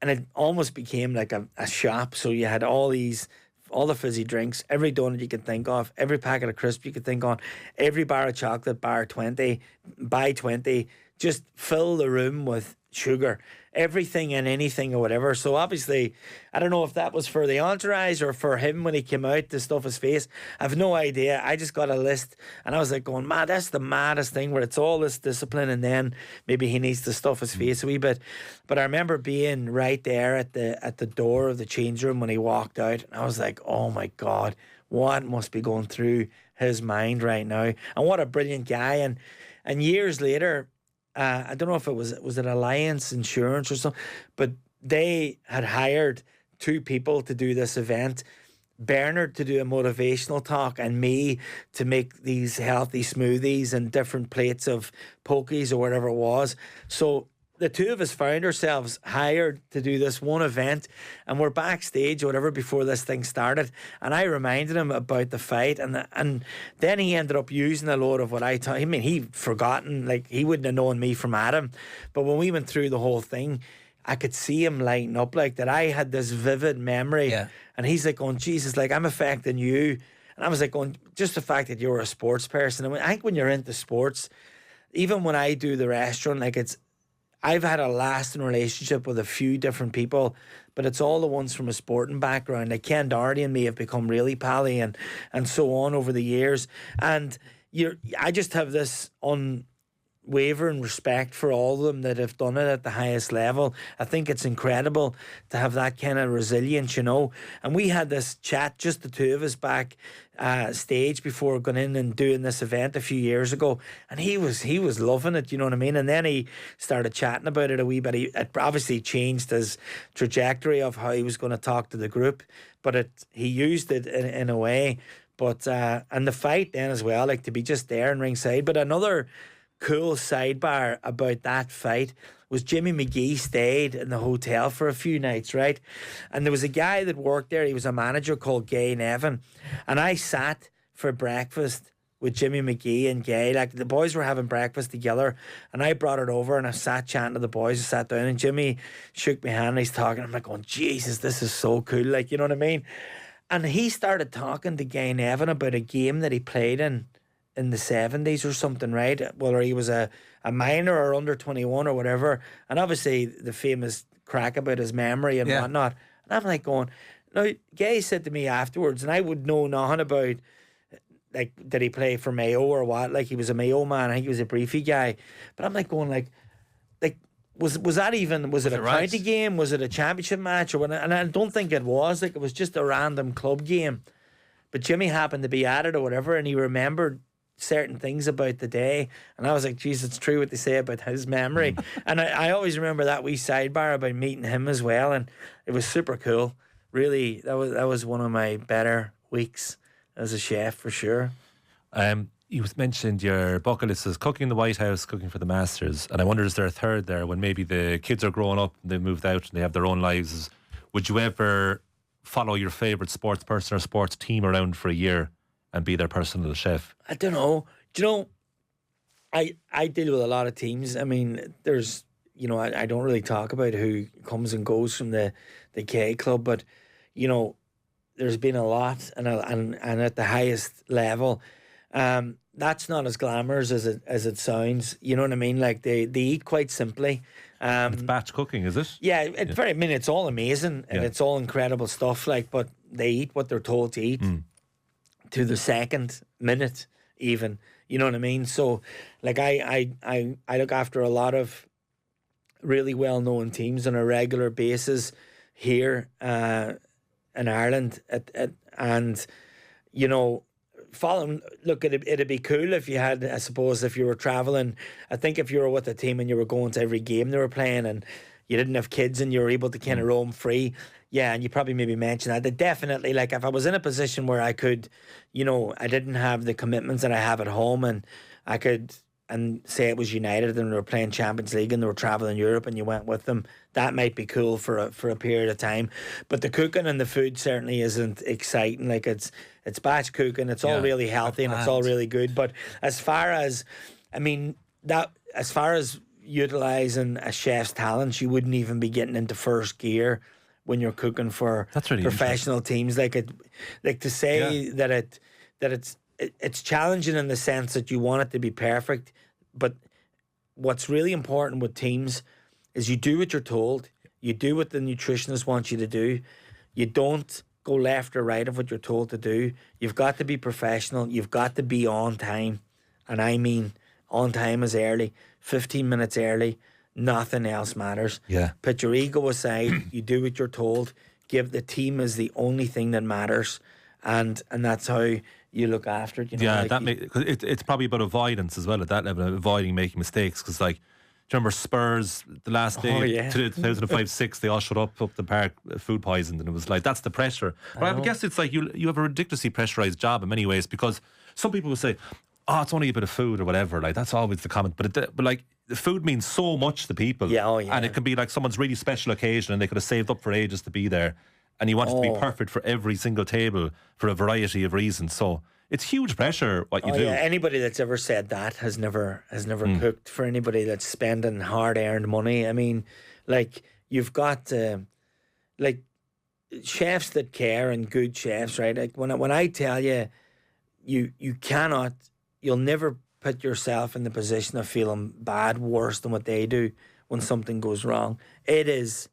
S6: and it almost became like a shop. So you had all the fizzy drinks, every donut you could think of, every packet of crisps you could think on, every bar of chocolate, bar 20, buy 20, just fill the room with sugar, everything and anything or whatever. So obviously, I don't know if that was for the entourage or for him when he came out to stuff his face. I have no idea. I just got a list, and I was like going, man, that's the maddest thing, where it's all this discipline, and then maybe he needs to stuff his face a wee bit. But I remember being right there at the door of the change room when he walked out, and I was like, oh my God, what must be going through his mind right now? And what a brilliant guy. And years later, I don't know if it was it Alliance Insurance or something, but they had hired 2 people to do this event. Bernard to do a motivational talk and me to make these healthy smoothies and different plates of pokies or whatever it was. So the 2 of us found ourselves hired to do this one event, and we're backstage or whatever before this thing started. And I reminded him about the fight, and then he ended up using a lot of what I taught. I mean, he'd forgotten, like he wouldn't have known me from Adam. But when we went through the whole thing, I could see him lighting up like that. I had this vivid memory, and he's like going, Jesus, like I'm affecting you. And I was like going, just the fact that you're a sports person. I think when you're into sports, even when I do the restaurant, like I've had a lasting relationship with a few different people, but it's all the ones from a sporting background. Like Ken Doherty and me have become really pally and so on over the years. And I just have this unwavering respect for all of them that have done it at the highest level. I think it's incredible to have that kind of resilience, you know. And we had this chat, just the 2 of us back stage before going in and doing this event a few years ago, and he was loving it, you know what I mean. And then he started chatting about it a wee bit. It obviously changed his trajectory of how he was going to talk to the group, but he used it in a way. But and the fight then as well, like to be just there in ringside. But another cool sidebar about that fight was Jimmy McGee stayed in the hotel for a few nights, right? And there was a guy that worked there. He was a manager called Gay Nevin. And I sat for breakfast with Jimmy McGee and Gay. Like the boys were having breakfast together, and I brought it over and I sat chatting to the boys. I sat down and Jimmy shook my hand and he's talking. I'm like going, Jesus, this is so cool. Like, you know what I mean? And he started talking to Gay Nevin about a game that he played in the 70s or something, right? Whether he was a minor or under 21 or whatever. And obviously the famous crack about his memory and whatnot. And I'm like going, now, Gay said to me afterwards, and I would know nothing about, like, did he play for Mayo or what? Like, he was a Mayo man. I think he was a briefy guy. But I'm like going, like, was that even, was it a county game? Was it a championship match or what? And I don't think it was. Like, it was just a random club game. But Jimmy happened to be at it or whatever, and he remembered certain things about the day, and I was like, geez, it's true what they say about his memory. And I always remember that wee sidebar about meeting him as well, and it was super cool. Really, that was one of my better weeks as a chef for sure.
S7: You mentioned your bucket list is cooking in the White House, cooking for the Masters, and I wonder, is there a third there when maybe the kids are growing up and they've moved out and they have their own lives? Would you ever follow your favourite sports person or sports team around for a year and be their personal chef?
S6: I don't know. Do you know, I deal with a lot of teams. I mean, there's, you know, I don't really talk about who comes and goes from the K Club, but, you know, there's been a lot and at the highest level. That's not as glamorous as it sounds. You know what I mean? Like they eat quite simply.
S7: It's batch cooking, is it?
S6: Yeah, I mean, it's all amazing and it's all incredible stuff. Like, but they eat what they're told to eat. To the second minute, even, you know what I mean. So, like I look after a lot of really well known teams on a regular basis here in Ireland, and you know, following. Look, it'd be cool if you had, I suppose, if you were traveling. I think if you were with a team and you were going to every game they were playing, and you didn't have kids and you were able to kind of roam free. Yeah, and you probably maybe mentioned that. That definitely, like, if I was in a position where I could, you know, I didn't have the commitments that I have at home, and I could, and say it was United and they were playing Champions League and they were traveling Europe and you went with them, that might be cool for a period of time. But the cooking and the food certainly isn't exciting. Like, it's batch cooking, it's all really healthy and it's all really good. But as far as, I mean, as far as utilising a chef's talents, you wouldn't even be getting into first gear when you're cooking for professional teams. Like to say that it's challenging in the sense that you want it to be perfect, but what's really important with teams is you do what you're told, you do what the nutritionist wants you to do, you don't go left or right of what you're told to do. You've got to be professional, you've got to be on time, and I mean on time is early, 15 minutes early. Nothing else matters. Yeah. Put your ego aside. You do what you're told. Give the team is the only thing that matters, and that's how you look after it. You know,
S7: yeah,
S6: like
S7: it's probably about avoidance as well at that level, avoiding making mistakes. Because like you remember Spurs the last day,
S6: Oh, yeah.
S7: 2005-6? They all shut up the park, food poisoned, and it was like that's the pressure. But I guess it's like you have a ridiculously pressurized job in many ways, because some people will say, "Oh, it's only a bit of food or whatever." Like that's always the comment, but like the food means so much to people.
S6: Yeah, oh, yeah.
S7: And it can be like someone's really special occasion, and they could have saved up for ages to be there, and you want it to be perfect for every single table for a variety of reasons. So it's huge pressure what you do.
S6: Yeah, anybody that's ever said that has never cooked for anybody that's spending hard earned money. I mean, like you've got like chefs that care, and good chefs, right? Like when I tell you, you cannot, you'll never put yourself in the position of feeling bad worse than what they do when something goes wrong. It is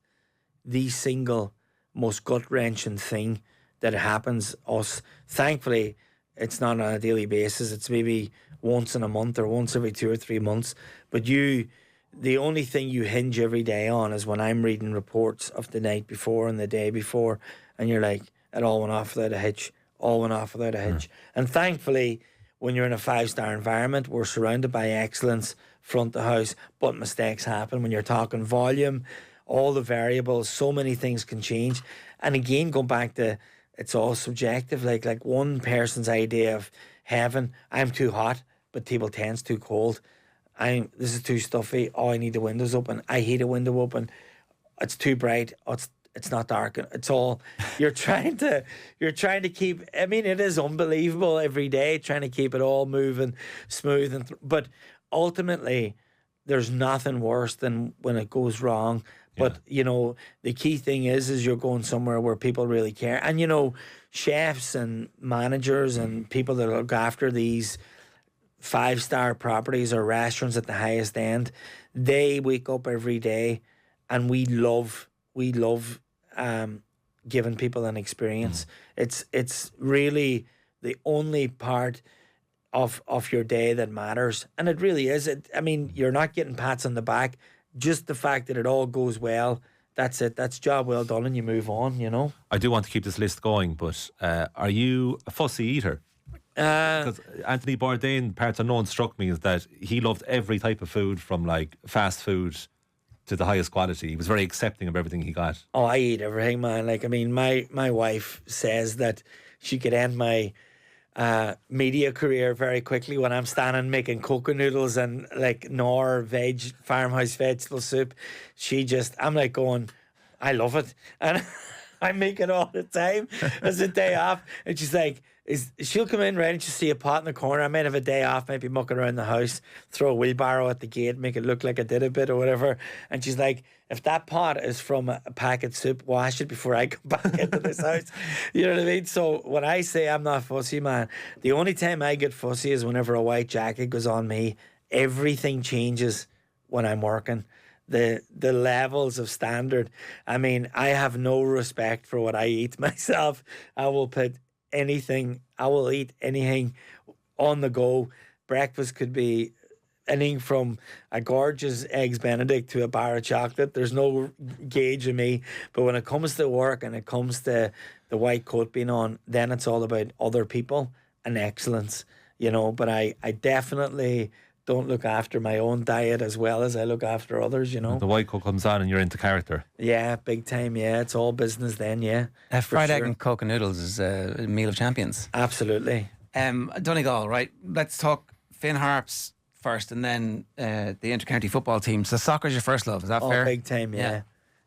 S6: the single most gut wrenching thing that happens us. Thankfully, it's not on a daily basis. It's maybe once in a month or once every 2 or 3 months. But the only thing you hinge every day on is when I'm reading reports of the night before and the day before, and you're like, it all went off without a hitch. All went off without a hitch. And thankfully, when you're in a 5-star environment, we're surrounded by excellence front of house, but mistakes happen when you're talking volume, all the variables, so many things can change. And again, going back to, it's all subjective. Like one person's idea of heaven, I'm too hot, but table 10's too cold. This is too stuffy. Oh, I need the windows open. I hate a window open. It's too bright. Oh, it's not dark. It's all you're trying to keep. I mean, it is unbelievable every day trying to keep it all moving smooth, but ultimately, there's nothing worse than when it goes wrong. But the key thing is you're going somewhere where people really care, and chefs and managers and people that look after these 5-star properties or restaurants at the highest end, they wake up every day, and we love giving people an experience. It's really the only part of your day that matters, and it really is. I mean, you're not getting pats on the back. Just the fact that it all goes well, that's it. That's job well done, and you move on.
S7: I do want to keep this list going, but are you a fussy eater? Because Anthony Bourdain, parts unknown, struck me as that he loved every type of food, from like fast food to the highest quality. He was very accepting of everything he got.
S6: Oh, I eat everything, man. Like, I mean, my wife says that she could end my media career very quickly when I'm standing making cocoa noodles and like Knorr farmhouse vegetable soup. I'm like going, I love it, and I make it all the time as a day off. And she's like, she'll come in, right, and she'll see a pot in the corner. I might have a day off, might be mucking around the house, throw a wheelbarrow at the gate, make it look like I did a bit or whatever. And she's like, if that pot is from a packet soup, wash it before I come back into this house. You know what I mean? So when I say I'm not fussy, man, the only time I get fussy is whenever a white jacket goes on me. Everything changes when I'm working. The levels of standard. I mean, I have no respect for what I eat myself. I will eat anything on the go. Breakfast could be anything from a gorgeous eggs Benedict to a bar of chocolate. There's no gauge in me. But when it comes to work and it comes to the white coat being on, then it's all about other people and excellence, But I definitely don't look after my own diet as well as I look after others,
S7: The white coat comes on and you're into character.
S6: Yeah, big time, yeah. It's all business then, yeah.
S5: Fried egg and cocoa noodles is a meal of champions.
S6: Absolutely.
S5: Donegal, right? Let's talk Finn Harps first, and then the inter-county football team. So soccer's your first love, is that fair?
S6: Big time, yeah.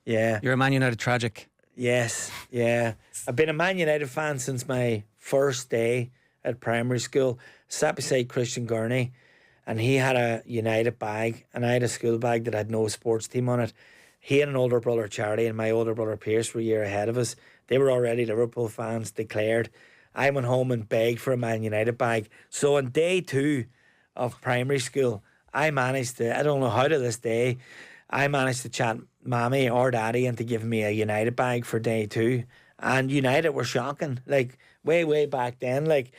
S5: You're a Man United tragic.
S6: Yes, yeah. I've been a Man United fan since my first day at primary school. Sat beside Christian Gurney, and he had a United bag, and I had a school bag that had no sports team on it. He had an older brother, Charlie, and my older brother, Pierce, were a year ahead of us. They were already Liverpool fans, declared. I went home and begged for a Man United bag. So on day 2 of primary school, I managed to, I don't know how to this day, I managed to chat mommy or daddy into giving me a United bag for day 2. And United were shocking. Like, way back then, like,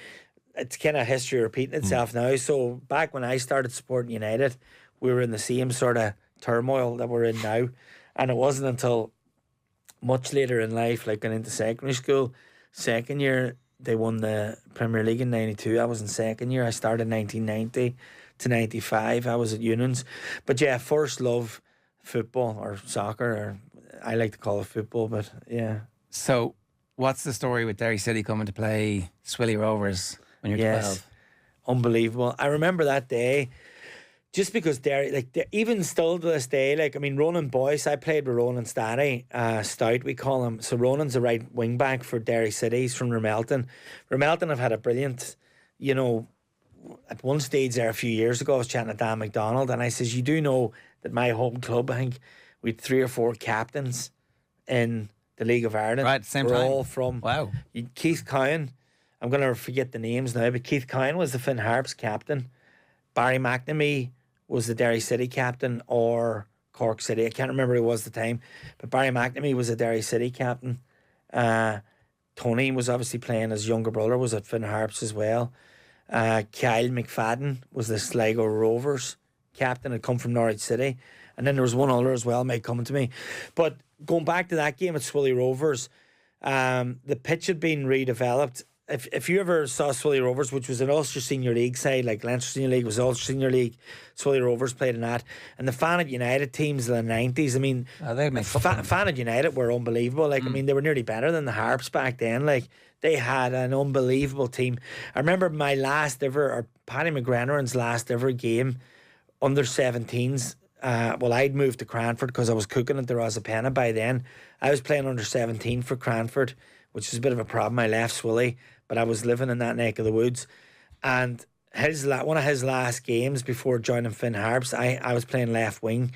S6: it's kind of history repeating itself now. So back when I started supporting United, we were in the same sort of turmoil that we're in now. And it wasn't until much later in life, like going into secondary school, second year, they won the Premier League in 92. I was in second year. I started in 1990 to 95. I was at Unions. But yeah, first love football or soccer, or I like to call it football, but yeah.
S5: So, what's the story with Derry City coming to play Swilly Rovers when you're 12?
S6: Unbelievable. I remember that day. Just because Derry, like, even still to this day, like, I mean, Ronan Boyce, I played with Ronan Stout, we call him. So Ronan's the right wing back for Derry City. He's from Ramelton. Ramelton have had a brilliant, you know, at one stage there a few years ago, I was chatting to Dan McDonald, and I says, you do know that my home club, I think we had 3 or 4 captains in the League of Ireland.
S5: Right, same
S6: We're
S5: time.
S6: all from
S5: Wow.
S6: Keith Cowan. I'm going to forget the names now, but Keith Cowan was the Finn Harps captain. Barry McNamee was the Derry City captain, or Cork City. I can't remember who it was at the time, but Barry McNamee was the Derry City captain. Tony was obviously playing, his younger brother was at Finn Harps as well. Kyle McFadden was the Sligo Rovers captain, had come from Norwich City. And then there was one other as well, mate, coming to me. But going back to that game at Swilly Rovers, the pitch had been redeveloped. If you ever saw Swilly Rovers, which was an Ulster Senior League side, like Leinster Senior League was Ulster Senior League, Swilly Rovers played in that. And the Fanad United teams in the 90s, I mean, Fanad United were unbelievable. Like, I mean, they were nearly better than the Harps back then. Like, they had an unbelievable team. I remember my last ever, or Paddy McGranaran's last ever game, under 17s. Well, I'd moved to Cranford because I was cooking at the Rosapenna by then. I was playing under 17 for Cranford, which was a bit of a problem. I left Swilly, but I was living in that neck of the woods. And one of his last games before joining Finn Harps, I was playing left wing.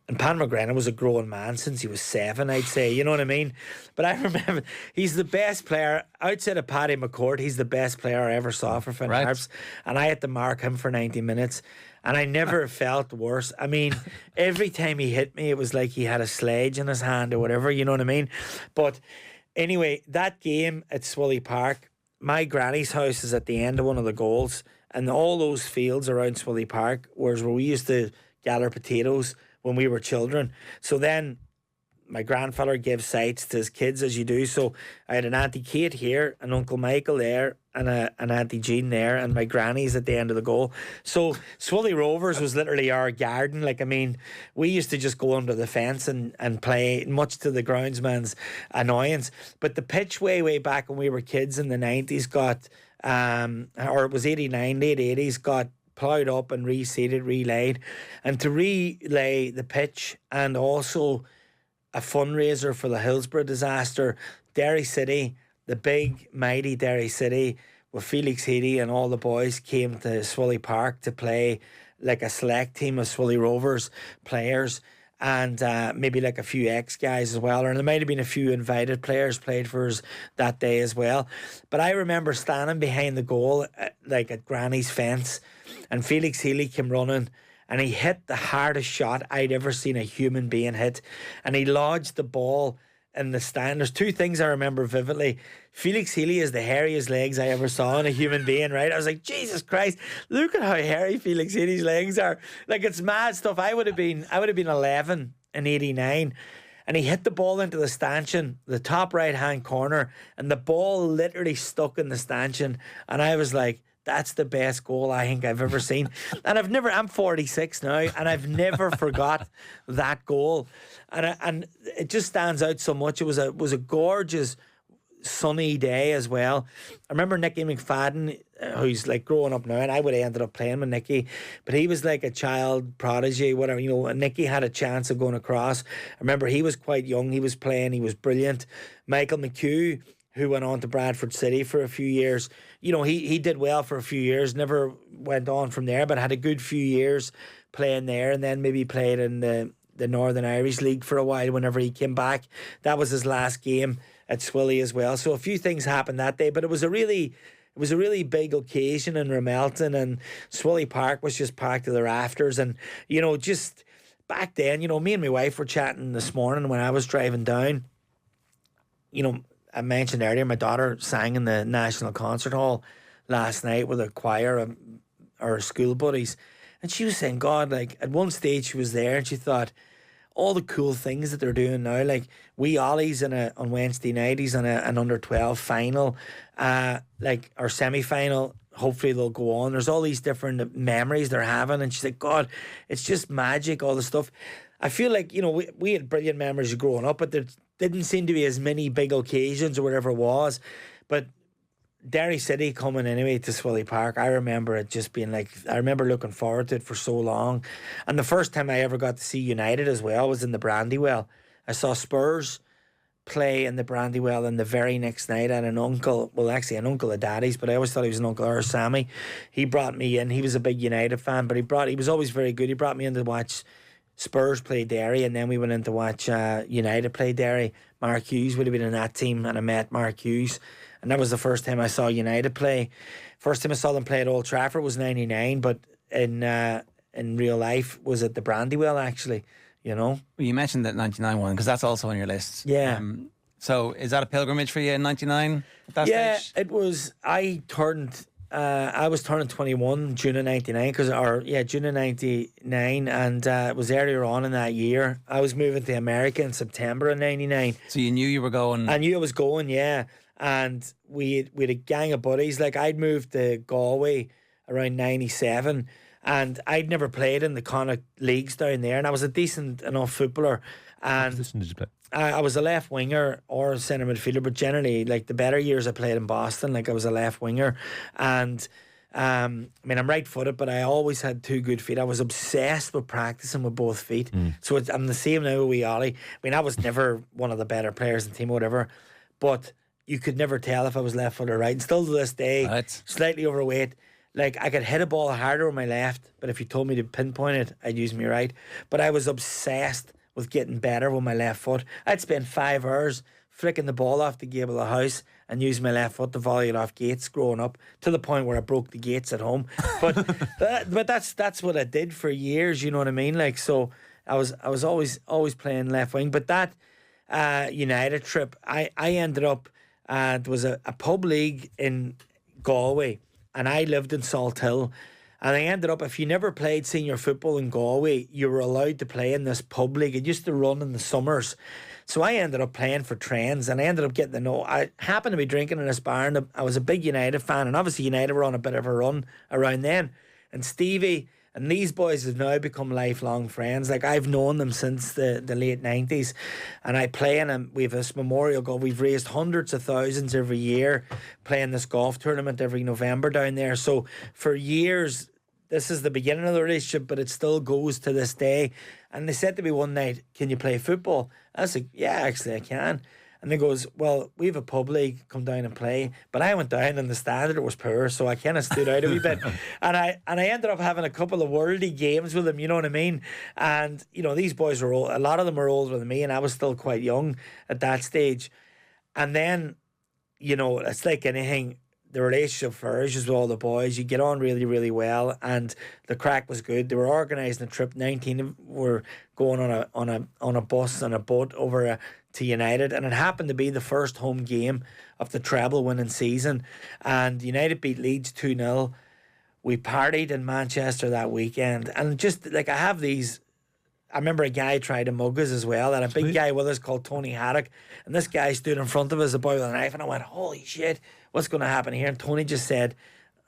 S6: And Pan McGrennan was a grown man since he was 7, I'd say. You know what I mean? But I remember he's the best player. Outside of Paddy McCourt, he's the best player I ever saw for Finn Harps. And I had to mark him for 90 minutes. And I never felt worse. I mean, every time he hit me, it was like he had a sledge in his hand or whatever. You know what I mean? But anyway, that game at Swilly Park, my granny's house is at the end of one of the goals. And all those fields around Swilly Park was where we used to gather potatoes when we were children. So then my grandfather gave sites to his kids, as you do. So I had an Auntie Kate here, an Uncle Michael there, and an Auntie Jean there, and my granny's at the end of the goal. So Swilly Rovers was literally our garden. Like, I mean, we used to just go under the fence and play, much to the groundsman's annoyance. But the pitch way back when we were kids in the 90s got, or it was 89, late 80s, got ploughed up and reseeded, relayed. And to relay the pitch and also a fundraiser for the Hillsborough disaster, Derry City, the big, mighty Derry City, with Felix Healy and all the boys came to Swilly Park to play like a select team of Swilly Rovers players, and maybe like a few ex-guys as well. Or there might have been a few invited players played for us that day as well. But I remember standing behind the goal, like at Granny's fence, and Felix Healy came running, and he hit the hardest shot I'd ever seen a human being hit. And he lodged the ball in the stand. There's 2 things I remember vividly. Felix Healy is the hairiest legs I ever saw in a human being, right? I was like, Jesus Christ, look at how hairy Felix Healy's legs are. Like, it's mad stuff. I would have been 11 in 89. And he hit the ball into the stanchion, the top right-hand corner, and the ball literally stuck in the stanchion. And I was like, that's the best goal I think I've ever seen. And I'm 46 now, and I've never forgot that goal. And it just stands out so much. It was a gorgeous sunny day as well. I remember Nicky McFadden, who's like growing up now, and I would have ended up playing with Nicky, but he was like a child prodigy, whatever, you know, and Nicky had a chance of going across. I remember he was quite young, he was playing, he was brilliant. Michael McHugh, who went on to Bradford City for a few years, you know, he did well for a few years, never went on from there, but had a good few years playing there, and then maybe played in the Northern Irish League for a while whenever he came back. That was his last game at Swilly as well. So a few things happened that day, but it was a really big occasion in Ramelton, and Swilly Park was just packed to the rafters. And, you know, just back then, you know, me and my wife were chatting this morning when I was driving down. You know, I mentioned earlier, my daughter sang in the National Concert Hall last night with a choir of our school buddies. And she was saying, God, like, at one stage she was there and she thought, all the cool things that they're doing now. Like wee Ollie's on Wednesday night, he's in an under-12 final, like our semi-final. Hopefully they'll go on. There's all these different memories they're having, and she's like, God, it's just magic, all the stuff. I feel like, you know, we had brilliant memories of growing up, but there didn't seem to be as many big occasions or whatever it was. But Derry City coming anyway to Swilly Park, I remember it just being like, I remember looking forward to it for so long. And the first time I ever got to see United as well was in the Brandywell. I saw Spurs play in the Brandywell, and the very next night I had an uncle, well actually an uncle of Daddy's, but I always thought he was an uncle, or Sammy. He brought me in. He was a big United fan, but he was always very good. He brought me in to watch Spurs play Derry, and then we went in to watch United play Derry. Mark Hughes would have been in that team, and I met Mark Hughes, and that was the first time I saw United play. First time I saw them play at Old Trafford was 99, but in real life was at the Brandywell actually, you know.
S5: Well, you mentioned that 99 one because that's also on your list.
S6: Yeah.
S5: So is that a pilgrimage for you in 99 at that stage?
S6: It was. I was turning 21 June of 99, June of 99, and it was earlier on in that year. I was moving to America in September of 99.
S5: So you knew you were going?
S6: I knew I was going, yeah. And we had a gang of buddies. Like I'd moved to Galway around 97, and I'd never played in the Connacht leagues down there, and I was a decent enough footballer. And
S7: What position did you play?
S6: I was a left winger or a centre midfielder, but generally, like the better years I played in Boston, like I was a left winger. And I mean, I'm right footed, but I always had two good feet. I was obsessed with practicing with both feet. So I'm the same now with wee Ollie. I mean, I was never one of the better players in the team or whatever, but you could never tell if I was left foot or right. And still to this day,
S5: Right.
S6: slightly overweight. Like I could hit a ball harder with my left, but if you told me to pinpoint it, I'd use my right. But I was obsessed with getting better with my left foot. I'd spend 5 hours flicking the ball off the gable of the house and use my left foot to volley it off gates growing up, to the point where I broke the gates at home. But that's what I did for years, you know what I mean? Like, so I was always playing left wing. But that United trip, I ended up, there was a pub league in Galway, and I lived in Salt Hill. And I ended up, if you never played senior football in Galway, you were allowed to play in this pub league. It used to run in the summers. So I ended up playing for Trends, and I ended up getting to know. I happened to be drinking in this bar, and I was a big United fan, and obviously United were on a bit of a run around then. And Stevie and these boys have now become lifelong friends. Like I've known them since the late 90s, and I play in them. We have this memorial golf. We've raised hundreds of thousands every year playing this golf tournament every November down there. So for years, this is the beginning of the relationship, but it still goes to this day. And they said to me one night, "Can you play football?" I was like, "Yeah, actually I can." And they goes, "Well, we have a pub league, come down and play." But I went down and the standard was poor, so I kind of stood out a wee bit. And I ended up having a couple of worldy games with them, you know what I mean? And, you know, these boys were old, a lot of them were older than me, and I was still quite young at that stage. And then, you know, it's like anything, the relationship flourishes with all the boys. You get on really, really well, and the crack was good. They were organising a trip. 19 of them were going on a bus and a boat over to United, and it happened to be the first home game of the treble winning season. And United beat Leeds 2-0. We partied in Manchester that weekend, and just like I have these. I remember a guy tried to mug us as well, and a big guy with us called Tony Haddock, and this guy stood in front of us, a boy with a knife, and I went, "Holy shit, what's going to happen here?" And Tony just said,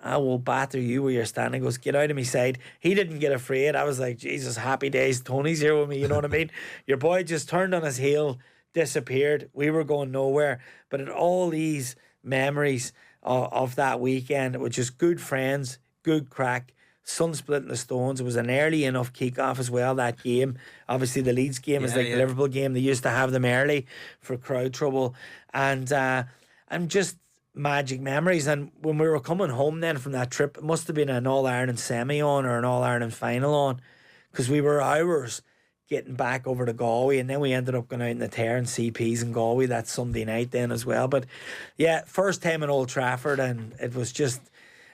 S6: "I will batter you where you're standing." He goes, "Get out of my side." He didn't get afraid. I was like, Jesus, happy days. Tony's here with me, you know what I mean? Your boy just turned on his heel, disappeared. We were going nowhere. But at all these memories of that weekend, it was just good friends, good crack, sun splitting the stones. It was an early enough kick-off as well, that game. Obviously, the Leeds game is like the Liverpool game. They used to have them early for crowd trouble. And just magic memories. And when we were coming home then from that trip, it must have been an All-Ireland semi on or an All-Ireland final on, because we were hours getting back over to Galway, and then we ended up going out in the Tare and CPs in Galway that Sunday night then as well. But yeah, first time in Old Trafford, and it was just...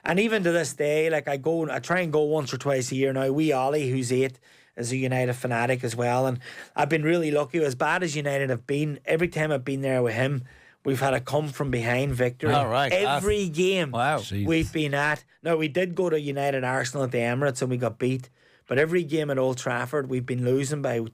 S6: And even to this day, like I try and go once or twice a year now. Wee Ollie, who's 8, is a United fanatic as well. And I've been really lucky. As bad as United have been, every time I've been there with him, we've had a come from behind victory.
S5: All right.
S6: Every game
S5: Wow.
S6: we've been at. Now, we did go to United Arsenal at the Emirates and we got beat. But every game at Old Trafford, we've been losing by 1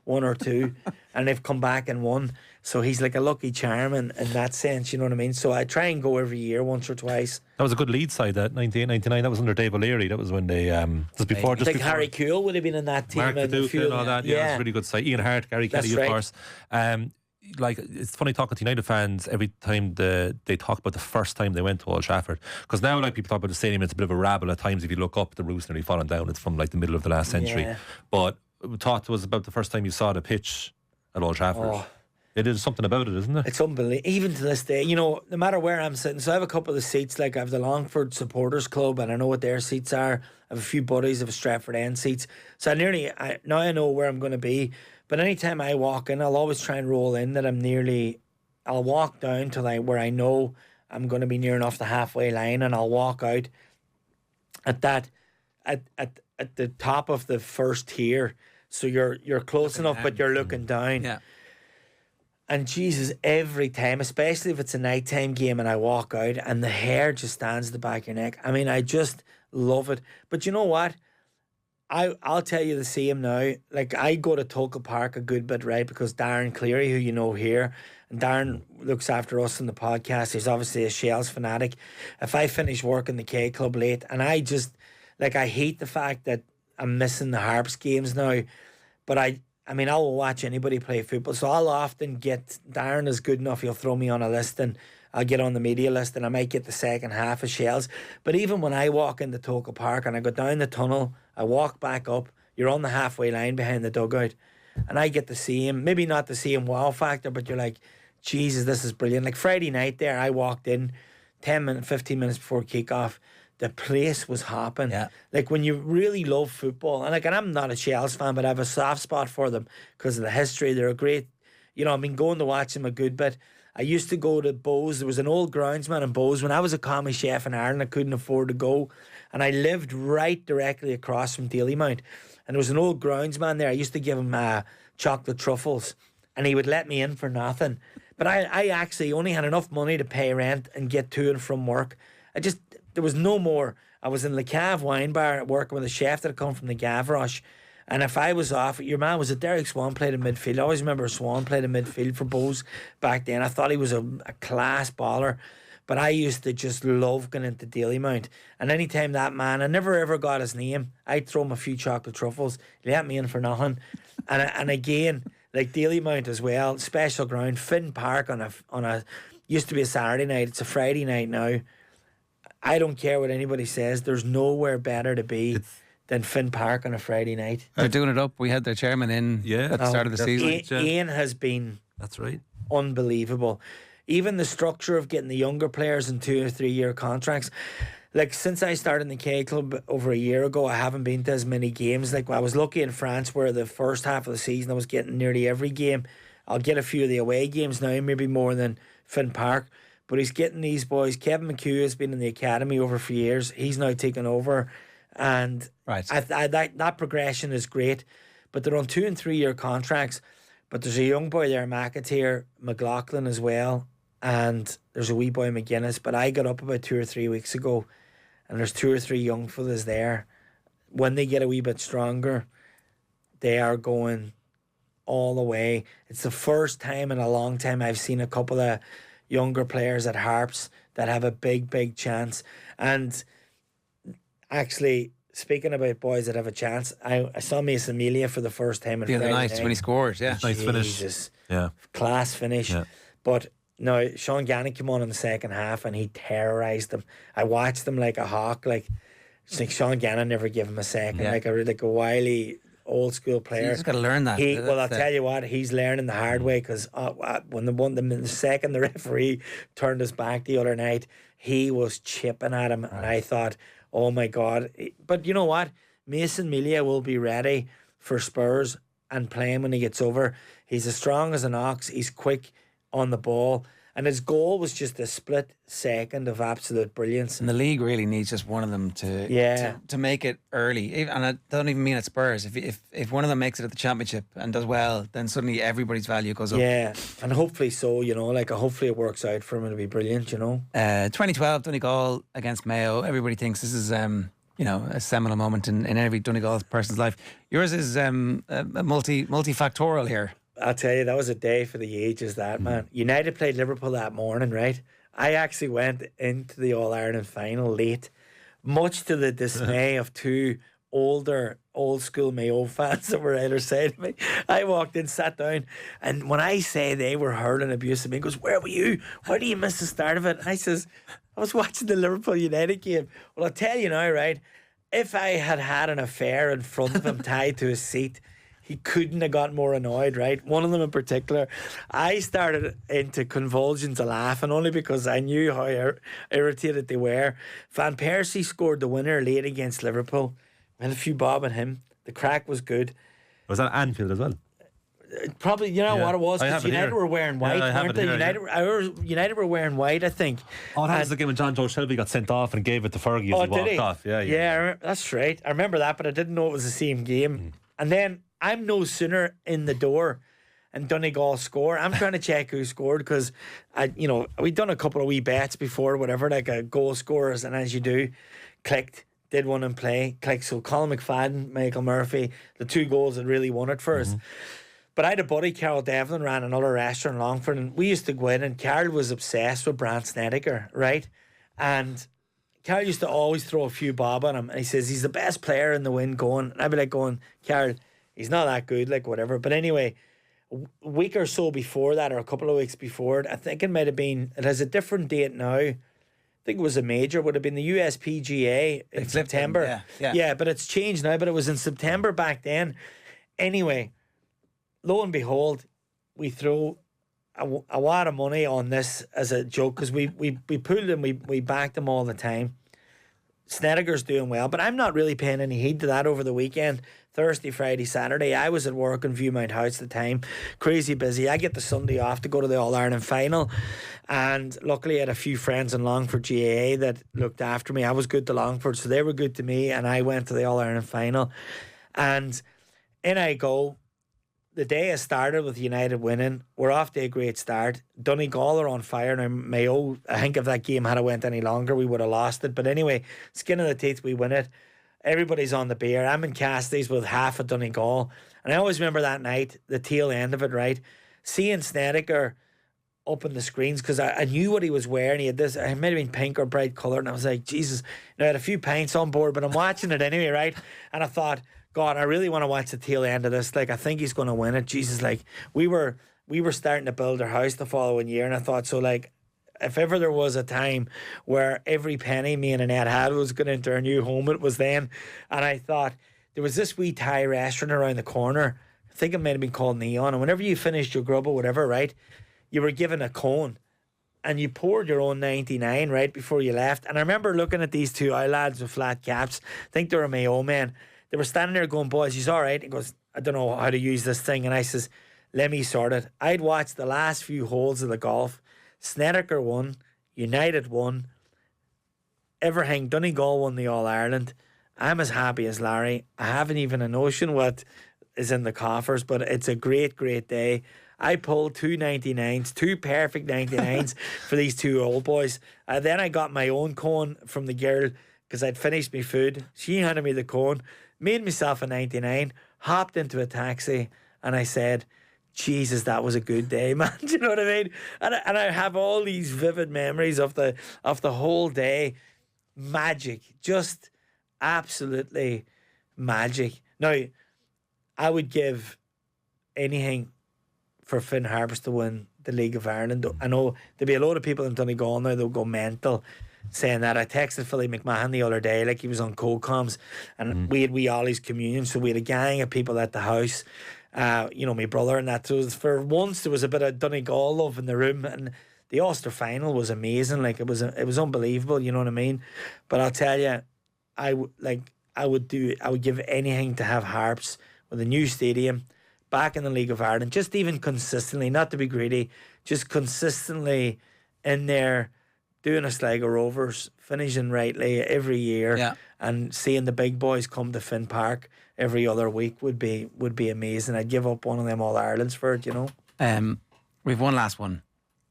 S6: or 2, and they've come back and won. So he's like a lucky charm in that sense, you know what I mean? So I try and go every year, once or twice.
S7: That was a good lead side, that 98, 99. That was under Dave O'Leary. That was when they just before.
S6: Like Harry Kuehl would have been in that team.
S7: Mark
S6: and
S7: Duke and all that. Yeah, it was a really good side. Ian Hart, Gary
S6: That's
S7: Kelly,
S6: right.
S7: of course. Like, it's funny talking to United fans every time they talk about the first time they went to Old Trafford, because now, like, people talk about the stadium, it's a bit of a rabble at times. If you look up, the roof's nearly fallen down. It's from like the middle of the last century.
S6: Yeah.
S7: But we thought it was about the first time you saw the pitch at Old Trafford.
S6: Oh.
S7: It is something about it, isn't it?
S6: It's unbelievable. Even to this day, you know, no matter where I'm sitting, so I have a couple of seats, like I have the Longford Supporters Club, and I know what their seats are. I have a few buddies of Stratford End seats. So now I know where I'm going to be. But anytime I walk in, I'll always try and roll in that I'll walk down to like where I know I'm going to be near enough the halfway line, and I'll walk out at the top of the first tier. So you're close enough, but you're looking down.
S5: Yeah.
S6: And Jesus, every time, especially if it's a nighttime game and I walk out and the hair just stands at the back of your neck. I mean, I just love it. But you know what? I'll tell you the same now. Like, I go to Tolka Park a good bit, right? Because Darren Cleary, who you know here, and Darren looks after us in the podcast. He's obviously a Shells fanatic. If I finish work in the K Club late, and I just, like, I hate the fact that I'm missing the Harps games now. But I mean, I will watch anybody play football. So I'll often get, Darren is good enough, he'll throw me on a list and I'll get on the media list and I might get the second half of Shells. But even when I walk into Tolka Park and I go down the tunnel, I walk back up, you're on the halfway line behind the dugout, and I get to see him, maybe not the same wow factor, but you're like, Jesus, this is brilliant. Like Friday night there, I walked in 15 minutes before kickoff. The place was hopping.
S5: Yeah.
S6: Like, when you really love football, and I'm not a Shells fan, but I have a soft spot for them because of the history. They're a great, you know, I've been going to watch them a good bit. I used to go to Bowes. There was an old groundsman in Bowes. When I was a commis chef in Ireland, I couldn't afford to go. And I lived right directly across from Dalymount. And there was an old groundsman there. I used to give him chocolate truffles. And he would let me in for nothing. But I actually only had enough money to pay rent and get to and from work. There was no more. I was in Le Cave wine bar working with a chef that had come from the Gavroche. And if I was off, your man was Derek Swan played in midfield. I always remember Swan played in midfield for Bowes back then. I thought he was a class baller. But I used to just love going into Dalymount. And anytime that man, I never ever got his name, I'd throw him a few chocolate truffles. He let me in for nothing. And again, like Dalymount as well, special ground, Finn Park on a used to be a Saturday night. It's a Friday night now. I don't care what anybody says. There's nowhere better to be than Finn Park on a Friday night.
S5: They're doing it up. We had their chairman in at the start of the season.
S6: Ian has been
S3: That's right.
S6: unbelievable. Even the structure of getting the younger players in 2 or 3 year contracts. Like, since I started in the K Club over a year ago, I haven't been to as many games. Like, I was lucky in France where the first half of the season I was getting nearly every game. I'll get a few of the away games now, maybe more than Finn Park. But he's getting these boys. Kevin McHugh has been in the academy over for years. He's now taken over. And
S5: Right.
S6: that progression is great. But they're on 2 and 3 year contracts. But there's a young boy there, McAteer, McLaughlin as well. And there's a wee boy, McGuinness. But I got up about 2 or 3 weeks ago, and there's 2 or 3 young fellas there. When they get a wee bit stronger, they are going all the way. It's the first time in a long time I've seen a couple of younger players at Harps that have a big chance. And actually, speaking about boys that have a chance, I saw Mason Melia for the first time in
S5: The other
S6: Friday
S5: night
S6: night.
S5: when he scored, yeah.
S7: Nice finish.
S6: Jesus.
S7: Yeah.
S6: Class finish.
S7: Yeah.
S6: But no, Sean Gannon came on in the second half and he terrorised them. I watched them like a hawk. Like, it's like Sean Gannon never gave him a second.
S5: Yeah.
S6: Like a wily old school player.
S5: You just got to learn that.
S6: Well, I'll tell you what, he's learning the hard way, because when the second the referee turned his back the other night, he was chipping at him, and I thought, oh my God. But you know what? Mason Melia will be ready for Spurs and playing when he gets over. He's as strong as an ox. He's quick on the ball. And his goal was just a split second of absolute brilliance.
S5: And the league really needs just one of them to make it early. And I don't even mean at Spurs. If one of them makes it at the championship and does well, then suddenly everybody's value goes up.
S6: Yeah, and hopefully so, you know, like hopefully it works out for him. It'll be brilliant, you know.
S5: 2012 Donegal against Mayo. Everybody thinks this is you know, a seminal moment in every Donegal person's life. Yours is multifactorial here.
S6: I'll tell you, that was a day for the ages, that, man. United played Liverpool that morning, right? I actually went into the All-Ireland final late, much to the dismay of two older, old-school Mayo fans that were either side of me. I walked in, sat down, and when I say they were hurling abuse at me, he goes, "Where were you? Why do you miss the start of it?" And I says, "I was watching the Liverpool United game." Well, I'll tell you now, right? If I had had an affair in front of him tied to his seat, he couldn't have got more annoyed, right? One of them in particular, I started into convulsions of laughing only because I knew how irritated they were. Van Persie scored the winner late against Liverpool. We had a few bob at him. The crack was good.
S7: Was that Anfield as well?
S6: Probably, you know what it was?
S7: I
S6: Because
S7: have it
S6: United
S7: here.
S6: were wearing white,
S7: I have
S6: weren't
S7: it
S6: they?
S7: here,
S6: United were wearing white, I think.
S7: Oh, that was the game when John Joe Shelby got sent off and gave it to Fergie as he
S6: did
S7: walked
S6: he?
S7: off. Yeah.
S6: Yeah, that's right. I remember that, but I didn't know it was the same game. And then I'm no sooner in the door and Donegal score. I'm trying to check who scored because we'd done a couple of wee bets before, whatever, like a goal scorers, and as you do, clicked. Did one in play, clicked. So Colin McFadden, Michael Murphy, the two goals that really won it for us. But I had a buddy, Carol Devlin, ran another restaurant in Longford, and we used to go in, and Carol was obsessed with Brant Snedeker, right? And Carol used to always throw a few bob on him, and he says he's the best player in the win going. And I'd be like going, Carol, he's not that good, like whatever. But anyway, a week or so before that, or a couple of weeks before it, I think it might have been, it has a different date now. I think it was a major, would have been the USPGA in September. Yeah, but it's changed now, but it was in September back then. Anyway, lo and behold, we throw a lot of money on this as a joke because we pulled him, we backed him all the time. Snedeker's doing well, but I'm not really paying any heed to that over the weekend. Thursday, Friday, Saturday, I was at work in Viewmount House at the time, crazy busy. I get the Sunday off to go to the All-Ireland final, and luckily I had a few friends in Longford GAA that looked after me. I was good to Longford, so they were good to me, and I went to the All-Ireland final, and in I go. The day has started with United winning. We're off to a great start. Donegal are on fire. Now, Mayo, I think if that game had went any longer, we would have lost it. But anyway, skin of the teeth, we win it. Everybody's on the beer. I'm in Cassidy's with half of Donegal. And I always remember that night, the tail end of it, right? Seeing Snedeker up on the screens, because I knew what he was wearing. He had this, it might have been pink or bright colour. And I was like, Jesus, I had a few pints on board, but I'm watching it anyway, right? And I thought, God, I really want to watch the tail end of this. Like, I think he's going to win it. Jesus, like, we were starting to build our house the following year, and I thought, so, like, if ever there was a time where every penny me and Annette had was going into our new home, it was then. And I thought, there was this wee Thai restaurant around the corner. I think it might have been called Neon. And whenever you finished your grub or whatever, right, you were given a cone. And you poured your own 99 right before you left. And I remember looking at these two eye lads with flat caps. I think they were Mayo men. They were standing there going, boys, he's all right. He goes, I don't know how to use this thing. And I says, let me sort it. I'd watched the last few holes of the golf. Snedeker won. United won. Everything. Donegal won the All-Ireland. I'm as happy as Larry. I haven't even a notion what is in the coffers, but it's a great, great day. I pulled two 99s, two perfect 99s for these two old boys. Then I got my own cone from the girl because I'd finished my food. She handed me the cone, made myself a 99, hopped into a taxi, and I said, Jesus, that was a good day, man. Do you know what I mean? And I have all these vivid memories of the whole day. Magic, just absolutely magic. Now, I would give anything for Finn Harps to win the League of Ireland. I know there'll be a lot of people in Donegal now that'll go mental saying that. I texted Philly McMahon the other day, like he was on co-coms, and we had wee Ollie's communion, so we had a gang of people at the house. My brother and that. So for once there was a bit of Donegal love in the room, and the Ulster final was amazing. Like it was unbelievable. You know what I mean? But I'll tell you, I would give anything to have Harps with a new stadium back in the League of Ireland, just even consistently, not to be greedy, just consistently in there doing a Sligo Rovers, finishing rightly every year, and seeing the big boys come to Finn Park every other week would be amazing. I'd give up one of them All-Irelands for it, you know.
S5: We've one last one.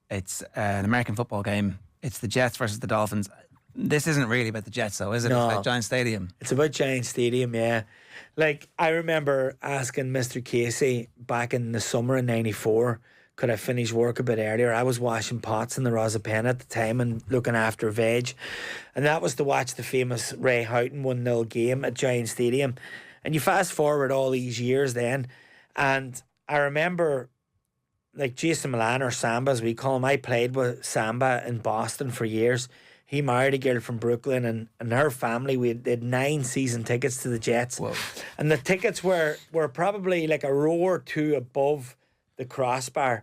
S5: It's an American football game. It's the Jets versus the Dolphins. This isn't really about the Jets, though, is it?
S6: No.
S5: It's about Giant Stadium.
S6: It's about Giant Stadium, yeah. Like, I remember asking Mr. Casey back in the summer in 94, could I finish work a bit earlier? I was washing pots in the Rosapen at the time and looking after veg. And that was to watch the famous Ray Houghton 1-0 game at Giant Stadium. And you fast forward all these years then, and I remember, like, Jason Milan, or Samba as we call him, I played with Samba in Boston for years. He married a girl from Brooklyn, and her family, we had 9 season tickets to the Jets.
S5: Whoa.
S6: And the tickets were probably like a row or two above the crossbar.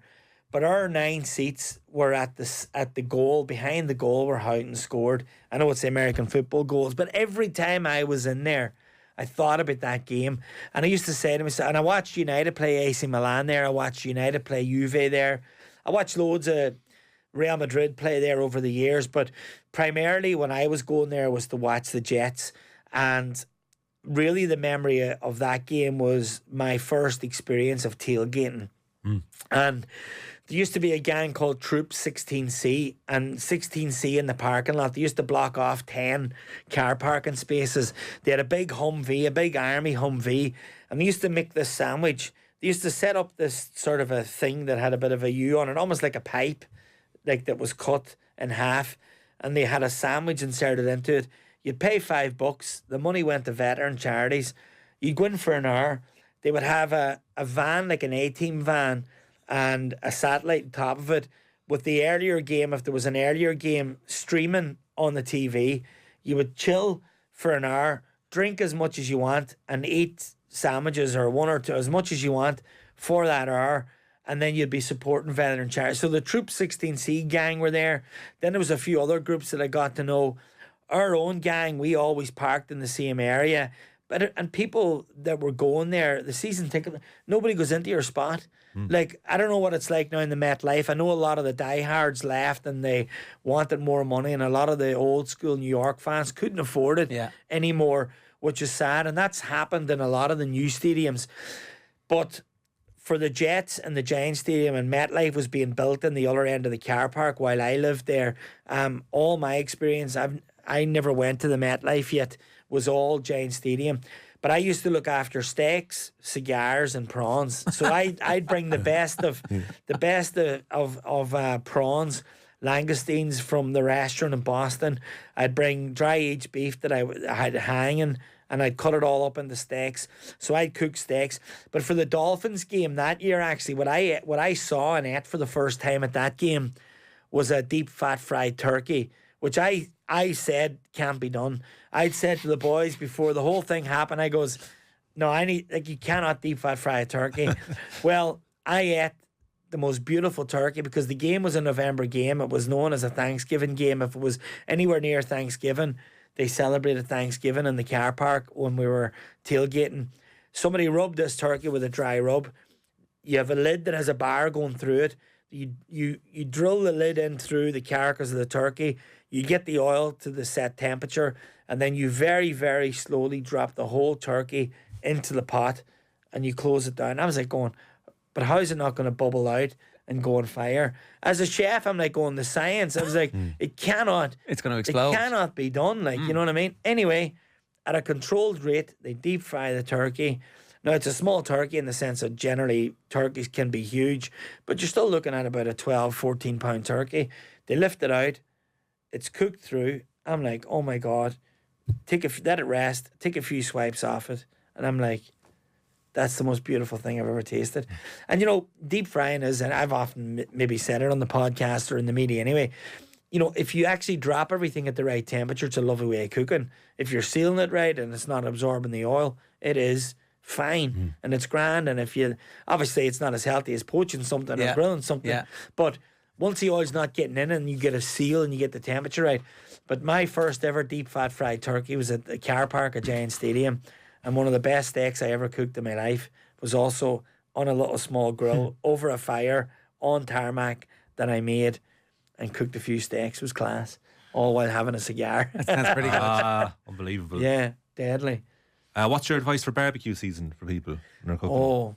S6: But our 9 seats were at the goal, behind the goal where Houghton scored. I know it's the American football goals, but every time I was in there, I thought about that game. And I used to say to myself, and I watched United play AC Milan there, I watched United play Juve there, I watched loads of Real Madrid play there over the years, but primarily when I was going there was to watch the Jets. And really the memory of that game was my first experience of tailgating. And there used to be a gang called Troop 16C, and 16C in the parking lot, they used to block off 10 car parking spaces. They had a big Humvee, a big army Humvee, and they used to make this sandwich. They used to set up this sort of a thing that had a bit of a U on it, almost like a pipe, like that was cut in half, and they had a sandwich inserted into it. You'd pay $5. The money went to veteran charities. You'd go in for an hour. They would have a van, like an A-team van, and a satellite on top of it with the earlier game. If there was an earlier game streaming on the TV, you would chill for an hour, drink as much as you want, and eat sandwiches or 1 or 2, as much as you want for that hour. And then you'd be supporting veteran charities. So the Troop 16C gang were there. Then there was a few other groups that I got to know. Our own gang, we always parked in the same area. And people that were going there, the season ticket, nobody goes into your spot. Like, I don't know what it's like now in the MetLife. I know a lot of the diehards left and they wanted more money, and a lot of the old school New York fans couldn't afford it anymore, which is sad. And that's happened in a lot of the new stadiums. But for the Jets and the Giant Stadium, and MetLife was being built in the other end of the car park while I lived there, all my experience, I never went to the MetLife yet, was all Giant Stadium. But I used to look after steaks, cigars, and prawns. So I'd bring the best of prawns, langoustines from the restaurant in Boston. I'd bring dry aged beef that I had hanging, and I'd cut it all up into steaks. So I'd cook steaks. But for the Dolphins game that year, actually, what I saw and ate for the first time at that game was a deep fat fried turkey, which I said can't be done. I'd said to the boys before the whole thing happened, I goes, no, you cannot deep fat fry a turkey. Well, I ate the most beautiful turkey because the game was a November game. It was known as a Thanksgiving game. If it was anywhere near Thanksgiving, they celebrated Thanksgiving in the car park when we were tailgating. Somebody rubbed this turkey with a dry rub. You have a lid that has a bar going through it. You drill the lid in through the carcass of the turkey. You get the oil to the set temperature, and then you very, very slowly drop the whole turkey into the pot, and you close it down. I was like going, but how is it not going to bubble out and go on fire? As a chef, I'm like going, the science. I was like, it cannot.
S5: It's going to explode.
S6: It cannot be done. Like, you know what I mean? Anyway, at a controlled rate, they deep fry the turkey. Now, it's a small turkey in the sense that generally turkeys can be huge, but you're still looking at about a 12, 14-pound turkey. They lift it out. It's cooked through. I'm like, oh my God. Let it rest. Take a few swipes off it. And I'm like, that's the most beautiful thing I've ever tasted. And, you know, deep frying is, and I've often maybe said it on the podcast or in the media anyway, you know, if you actually drop everything at the right temperature, it's a lovely way of cooking. If you're sealing it right and it's not absorbing the oil, it is fine and it's grand. And if you, obviously it's not as healthy as poaching something or grilling something, but once the oil's not getting in and you get a seal and you get the temperature right. But my first ever deep fat fried turkey was at the car park at Giant Stadium, and one of the best steaks I ever cooked in my life was also on a little small grill over a fire on tarmac that I made and cooked a few steaks. It was class, all while having a cigar.
S5: That sounds pretty good.
S7: Unbelievable.
S6: Yeah, deadly.
S7: What's your advice for barbecue season for people when they're cooking?
S6: Oh,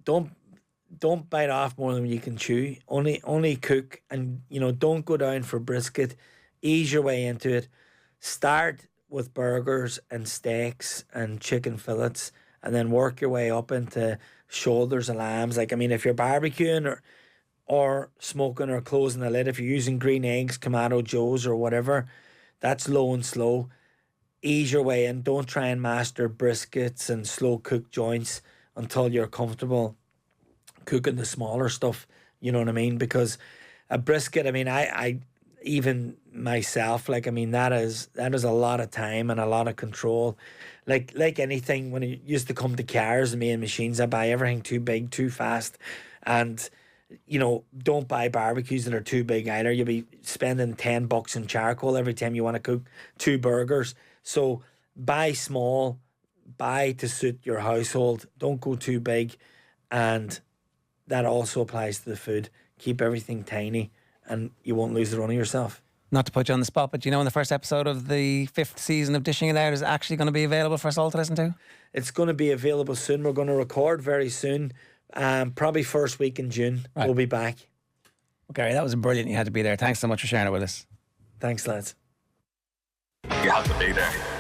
S6: don't bite off more than you can chew. Only cook, and you know, don't go down for brisket ease your way into it. Start with burgers and steaks and chicken fillets, and then work your way up into shoulders and lambs. Like, I mean, if you're barbecuing or smoking or closing the lid, if you're using green eggs, Kamado Joes or whatever, that's low and slow. Ease your way in. Don't try and master briskets and slow cook joints until you're comfortable cooking the smaller stuff. You know what I mean? Because a brisket, I mean, I even myself, like, I mean, that is a lot of time and a lot of control. Like anything, when it used to come to cars and main machines, I buy everything too big, too fast. And, you know, don't buy barbecues that are too big either. You'll be spending $10 in charcoal every time you want to cook 2 burgers. So buy small, buy to suit your household. Don't go too big. And that also applies to the food. Keep everything tiny and you won't lose the run of yourself.
S5: Not to put you on the spot, but do you know when the first episode of the 5th season of Dishing It Out is actually going to be available for us all to listen to?
S6: It's going to be available soon. We're going to record very soon. Probably first week in June.
S5: Right.
S6: We'll be back.
S5: Gary, that was brilliant. You had to be there. Thanks so much for sharing it with us.
S6: Thanks, lads.
S1: You have to be there.